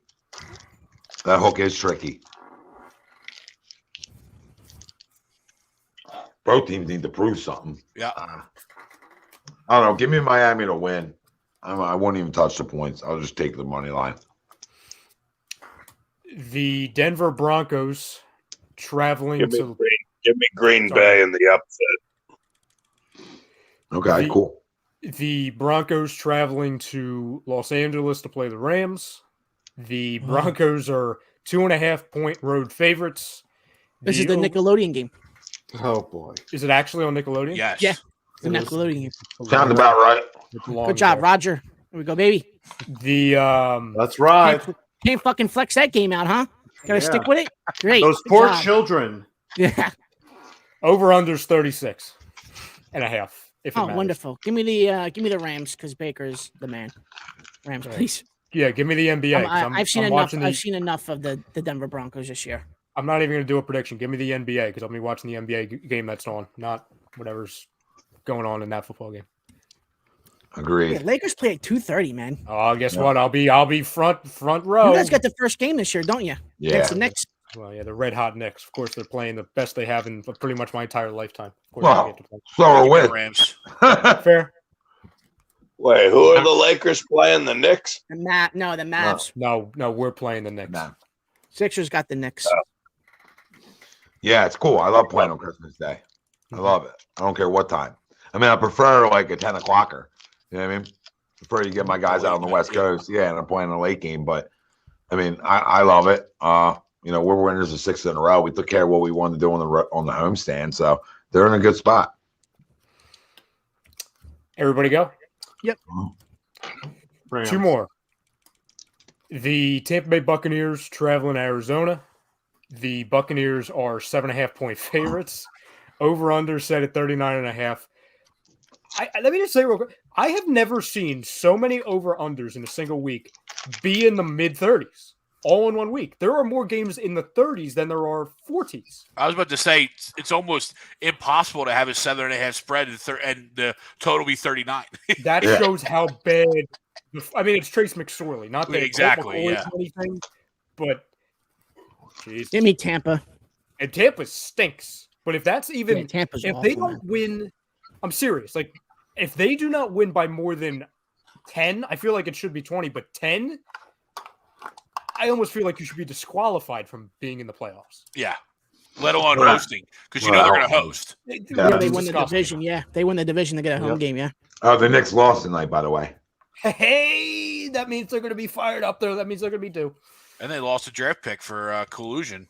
That hook is tricky. Both teams need to prove something. Yeah. I don't know. Give me Miami to win. I won't even touch the points. I'll just take the money line. The Denver Broncos traveling give me Green Bay in the upset. Okay, cool. The Broncos traveling to Los Angeles to play the Rams. The Broncos are 2.5-point road favorites. This is the Nickelodeon game. Oh, boy. Is it actually on Nickelodeon? Yes. Yeah. The Nickelodeon game. Sounds about right. Good job, Roger. Here we go, baby. That's right. Can't fucking flex that game out, huh? Gotta stick with it? Great. Those poor children. Yeah. Over-under's 36.5. If it matters. Wonderful. Give me the Rams because Baker's the man. Rams, please. Yeah, give me the NBA. I've seen enough. I've seen enough of the Denver Broncos this year. I'm not even going to do a prediction. Give me the NBA because I'll be watching the NBA game that's on, not whatever's going on in that football game. Agreed. Yeah, Lakers play at 2:30, man. Oh, guess what? I'll be front row. You guys got the first game this year, don't you? Yeah. Against the Knicks. Well, yeah, the red hot Knicks. Of course, they're playing the best they have in pretty much my entire lifetime. Of course, Well, they get to play. so are we. Rams. Fair. Wait, who are the Lakers playing? The Knicks? The Mavs. No, we're playing the Knicks. No. Sixers got the Knicks. Yeah, it's cool. I love playing on Christmas Day. I love it. I don't care what time. I mean, I prefer like a 10 o'clocker. You know what I mean? Prefer to get my guys out on the West Coast. Yeah, and I'm playing a late game. But, I mean, I love it. We're winners of 6 in a row. We took care of what we wanted to do on the homestand. So they're in a good spot. Everybody go? Yep. Rams. 2 more. The Tampa Bay Buccaneers traveling to Arizona. The Buccaneers are 7.5-point favorites. Over/under set at 39.5. Let me just say real quick. I have never seen so many over/unders in a single week be in the mid-30s, all in one week. There are more games in the 30s than there are 40s. I was about to say it's almost impossible to have a 7.5 spread and the total be 39. That shows how bad. I mean, it's Trace McSorley, not that exactly. Yeah. Anything, but geez. Give me Tampa. And Tampa stinks. But if that's even Tampa's if awful, they don't man. win, I'm serious. Like if they do not win by more than 10, I feel like it should be 20, but 10, I almost feel like you should be disqualified from being in the playoffs. Yeah. Let alone hosting, because they're going to host. They win the division. Yeah, they win the division. They get a home game. Yeah. Oh, the Knicks lost tonight, by the way. Hey, that means they're going to be fired up there. That means they're going to be due. And they lost a draft pick for collusion.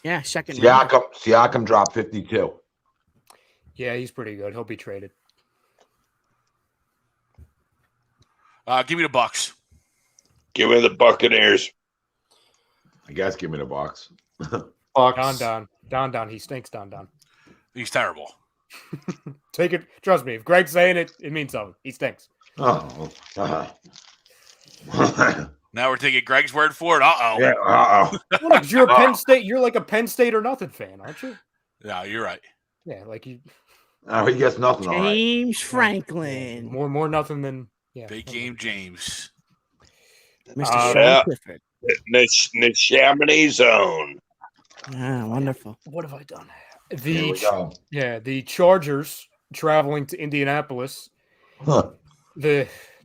Yeah, second round. Siakam dropped 52. Yeah, he's pretty good. He'll be traded. Give me the Bucks. Give me the Buccaneers. I guess give me the box. Don. He stinks, Don. He's terrible. Take it. Trust me. If Greg's saying it, it means something. He stinks. Oh. Now we're taking Greg's word for it. Uh-oh. Yeah, uh-oh. Well, 'cause you're a Penn State. You're like a Penn State or nothing fan, aren't you? No, you're right. Yeah, like you. Oh, he gets nothing. All right. James Franklin. More nothing than Big game James. Mr. Sean Clifford. The Chamonix zone. Ah, wonderful. What have I done? Here we go. The Chargers traveling to Indianapolis. Huh.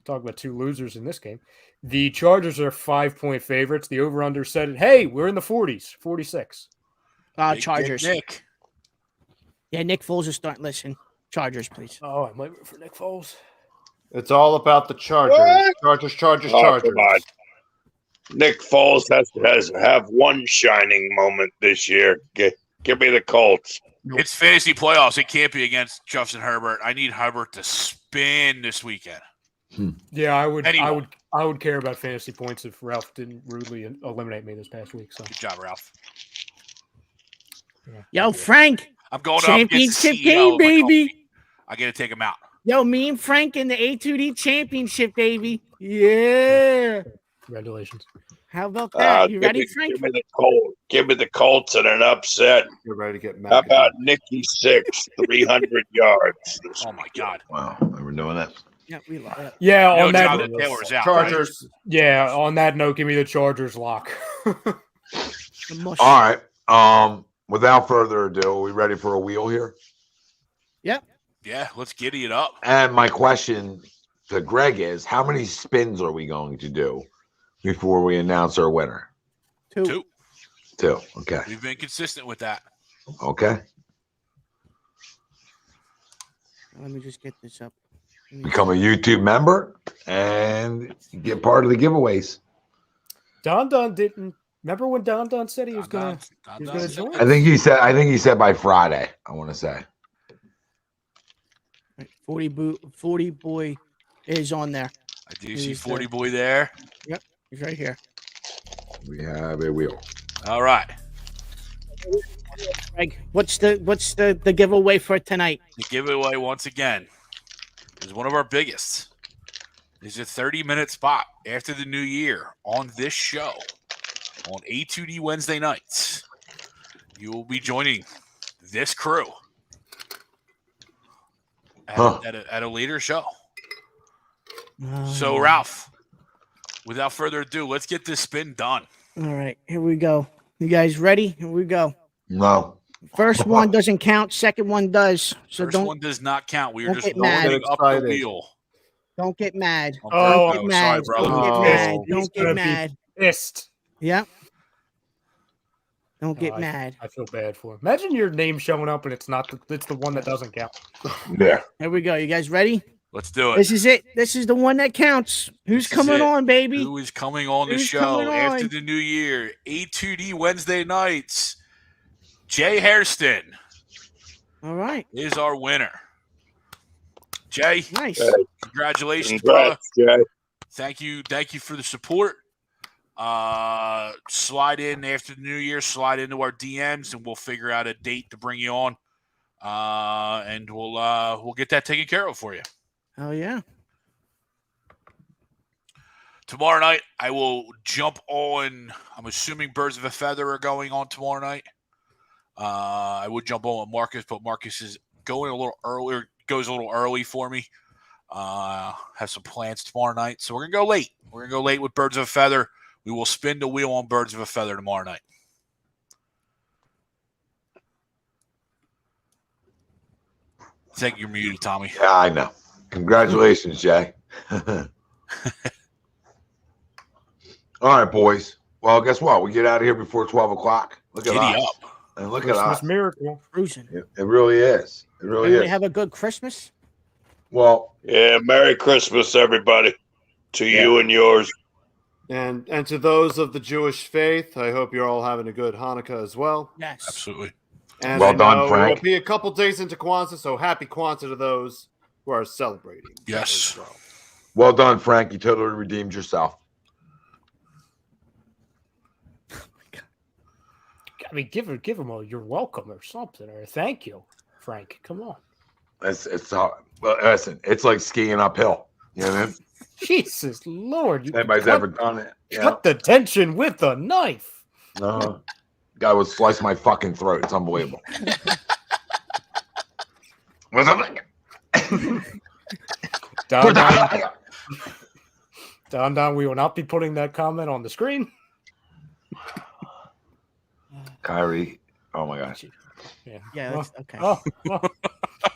Talk about 2 losers in this game. The Chargers are 5-point favorites. The over/under said it. Hey, we're in the 40s, 46. Chargers. Nick. Yeah, Nick Foles is starting. Listen, Chargers, please. Oh, I might root for Nick Foles. It's all about the Chargers. What? Chargers. Oh, come on. Nick Foles has to have one shining moment this year. Give me the Colts. It's fantasy playoffs. It can't be against Justin Herbert. I need Herbert to spin this weekend. Yeah, I would care about fantasy points if Ralph didn't rudely eliminate me this past week. So good job, Ralph. Yo, Frank. I'm going championship up game, baby. I got to take him out. Yo, me and Frank in the A2D championship, baby. Yeah. Congratulations. How about that? You ready, Frank? Give me the Colts in an upset. You're ready to get mad. How about Nicky 6, 300 yards? Oh my God! Wow, we're doing that. Yeah, we love it. Yeah, on that Taylor's out, Chargers. Right? Yeah, on that note, give me the Chargers lock. All right. Without further ado, are we ready for a wheel here? Yep. Yeah, let's giddy it up. And my question to Greg is, how many spins are we going to do before we announce our winner? Two. Okay. We've been consistent with that. Okay. Let me just get this up. Become a YouTube member and get part of the giveaways. Don didn't. Remember when Don said he was going to join? I think he said by Friday, I want to say. 40 boy is on there. I do see 40 boy there. Yep, he's right here. We have a wheel. All right. Greg, what's the giveaway for tonight? The giveaway once again is one of our biggest. It's a 30-minute spot after the new year on this show on A2D Wednesday nights. You will be joining this crew at a later show. So, Ralph, without further ado, let's get this spin done. All right, here we go. You guys ready? Here we go. No. First one doesn't count. Second one does. So First one does not count. We are just mad. up the wheel. Don't get mad. Oh, don't get mad. sorry, brother. Don't get mad. He's Don't get mad. Pissed. Yep. Don't get mad. I feel bad for him. Imagine your name showing up and it's not. It's the one that doesn't count. Yeah. Here we go. You guys ready? Let's do it. This is it. This is the one that counts. Who's coming on, baby? Who is coming on the show after the new year? A2D Wednesday nights. Jay Hairston. All right. Is our winner. Jay. Nice. Congratulations, Congrats, brother. Jay. Thank you for the support. Slide in after the new year, slide into our DMs, and we'll figure out a date to bring you on. And we'll get that taken care of for you. Oh yeah. Tomorrow night, I will jump on. I'm assuming Birds of a Feather are going on tomorrow night. I would jump on with Marcus, but Marcus is going a little earlier. Goes a little early for me. Have some plans tomorrow night, so we're gonna go late. We're gonna go late with Birds of a Feather. We will spin the wheel on Birds of a Feather tomorrow night. I think you're muted, Tommy. Yeah, I know. Congratulations, Jay. All right, boys. Well, guess what? We get out of here before 12 o'clock. Look at us. Up. And look Christmas at us. miracle. Cruising. It really is. It really Everybody is. have a good Christmas. Well, Yeah, Merry Christmas, everybody. To you and yours. And to those of the Jewish faith, I hope you're all having a good Hanukkah as well. Yes. Absolutely. And Well I done, know Frank. It'll be a couple days into Kwanzaa, so happy Kwanzaa to those who are celebrating. Yes. as well. well done, Frank. You totally redeemed yourself. I mean, give him a you're welcome or something, or a thank you, Frank. Come on. It's hard. Well, listen, it's like skiing uphill. You know what I mean? Jesus Lord. Anybody's ever done it. You know? Cut the tension with a knife. Guy would slice my fucking throat. It's unbelievable. What's up? Don, we will not be putting that comment on the screen. Kyrie. Oh my gosh. Yeah. That's, okay.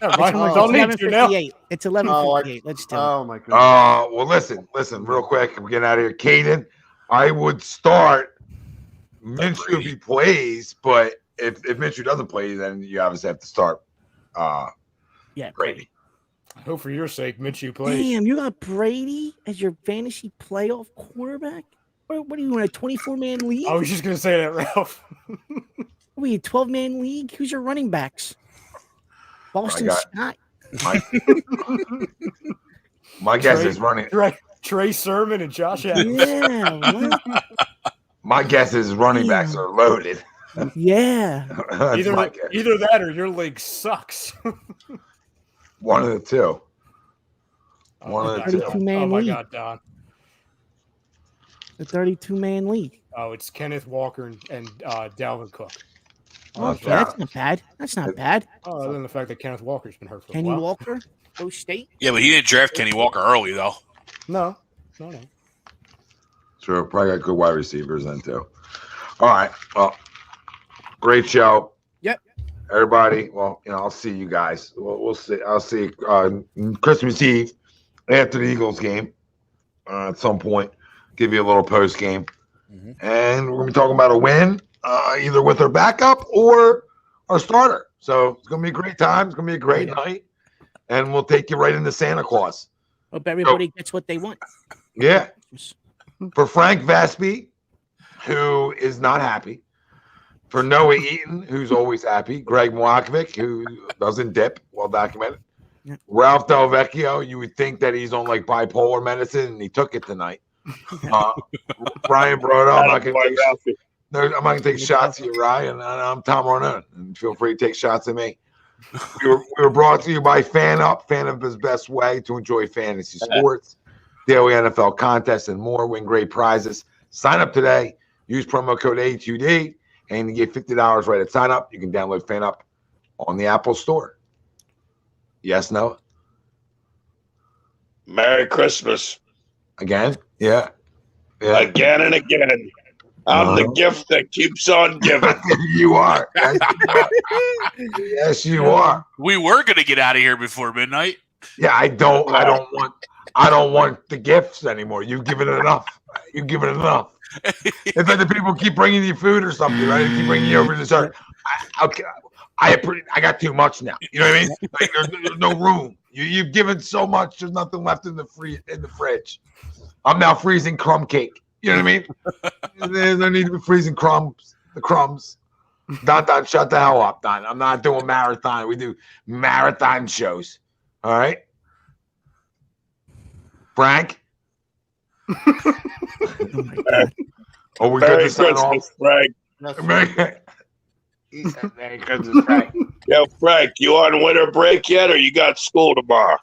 Don't need to now. It's 11:58. Let's do it. Oh my goodness. Well, listen, real quick. We're getting out of here. Caden, I would start Minshew if he plays, but if Minshew doesn't play, then you obviously have to start Brady. I hope for your sake, Minshew plays. Damn, you got Brady as your fantasy playoff quarterback? What are you in a 24-man league? I was just gonna say that, Ralph. Are we a 12-man league? Who's your running backs? Boston Scott. My guess is running. Trey Sermon and Josh Allen. Yeah. My guess is running backs are loaded. Yeah. Either that or your league sucks. One of the two. One of the two. Oh my God, Don. The 32-man league. Oh, it's Kenneth Walker and Dalvin Cook. Okay, that's not bad. That's not bad. Other than the fact that Kenneth Walker's been hurt for Kenny a while. Walker, Go State. Yeah, but he didn't draft Kenny Walker early, though. No. Sure, probably got good wide receivers then too. All right. Well, great show. Yep. Everybody. Well, I'll see you guys. We'll see. I'll see Christmas Eve after the Eagles game at some point. Give you a little post game, and we're gonna be talking about a win, either with our backup or our starter. So it's gonna be a great time. It's gonna be a great night, and we'll take you right into Santa Claus. Hope everybody gets what they want. Yeah. For Frank Vespi, who is not happy. For Noah Eaton, who's always happy. Greg Mwakovic, who doesn't dip, well documented. Yeah. Ralph Del Vecchio, you would think that he's on like bipolar medicine, and he took it tonight. Ryan Brodo, I'm not going to take shots at you, Ryan. I'm Tom Ronan, and feel free to take shots at me. We were brought to you by FanUp's best way to enjoy fantasy sports, daily NFL contests, and more. Win great prizes. Sign up today. Use promo code A2D, and you get $50 right at sign up. You can download FanUp on the Apple Store. Yes, no? Merry Christmas. Again? Yeah. Yeah. Again and again. I'm the gift that keeps on giving. You are. Yes, you are. Yes, you are. We were gonna get out of here before midnight. Yeah, I don't want the gifts anymore. You've given it enough. You've given it enough. It's like the people keep bringing you food or something, right? They keep bringing you over dessert. I got too much now. You know what I mean? Like, there's no room. You've given so much. There's nothing left in the fridge. I'm now freezing crumb cake. You know what I mean? There's no need to be freezing crumbs. The crumbs. Don, shut the hell up, Don. I'm not doing marathon. We do marathon shows. All right, Frank. Oh my God. Oh, we're Merry good to sign off. Christmas, Frank. He said, Merry Christmas, Frank. Yo, Frank, you on winter break yet, or you got school tomorrow?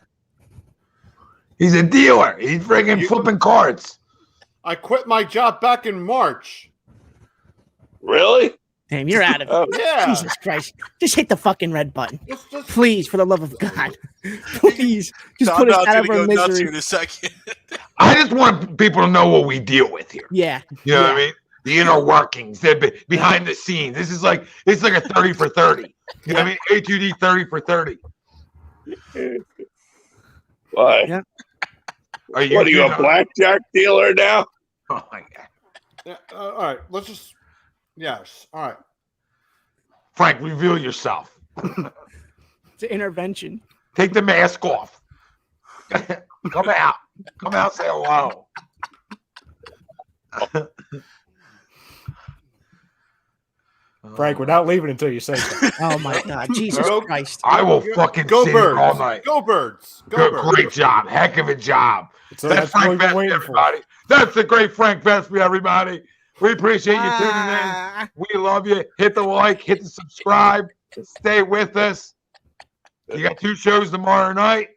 He's a dealer. He's friggin' flipping cards. I quit my job back in March. Really? Damn, you're out of it. Oh, yeah. Jesus Christ. Just hit the fucking red button. Just- Please, for the love of God. Please. Just put us out of our misery. in a second. I just want people to know what we deal with here. Yeah. You know what I mean? The inner workings, behind the scenes. This is like a 30 for 30. You know what I mean? A2D 30 for 30. Why? Yeah. What are you, a blackjack dealer now? Oh my God. Yeah, all right, let's just. Yes. All right. Frank, reveal yourself. It's an intervention. Take the mask off. Come out. Come out, say hello. Frank, we're not leaving until you say so. Oh my God. Jesus Christ. I will fucking Go sit Birds. here all night. Go Birds. Go Birds. Great job. Heck of a job. So That's what Frank we've been Vespi, waiting for. everybody. That's the great Frank Vespi, everybody. We appreciate you tuning in. We love you. Hit the like, hit the subscribe. Stay with us. You got 2 shows tomorrow night,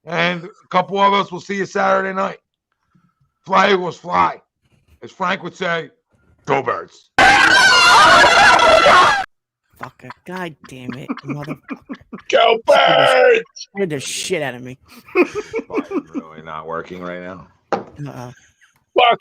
and a couple of us will see you Saturday night. Fly, Eagles, fly. As Frank would say, go Birds. Fucker. God damn it. Mother. Go Birds! Scared the shit out of me. Really not working right now. Uh-oh. Fuck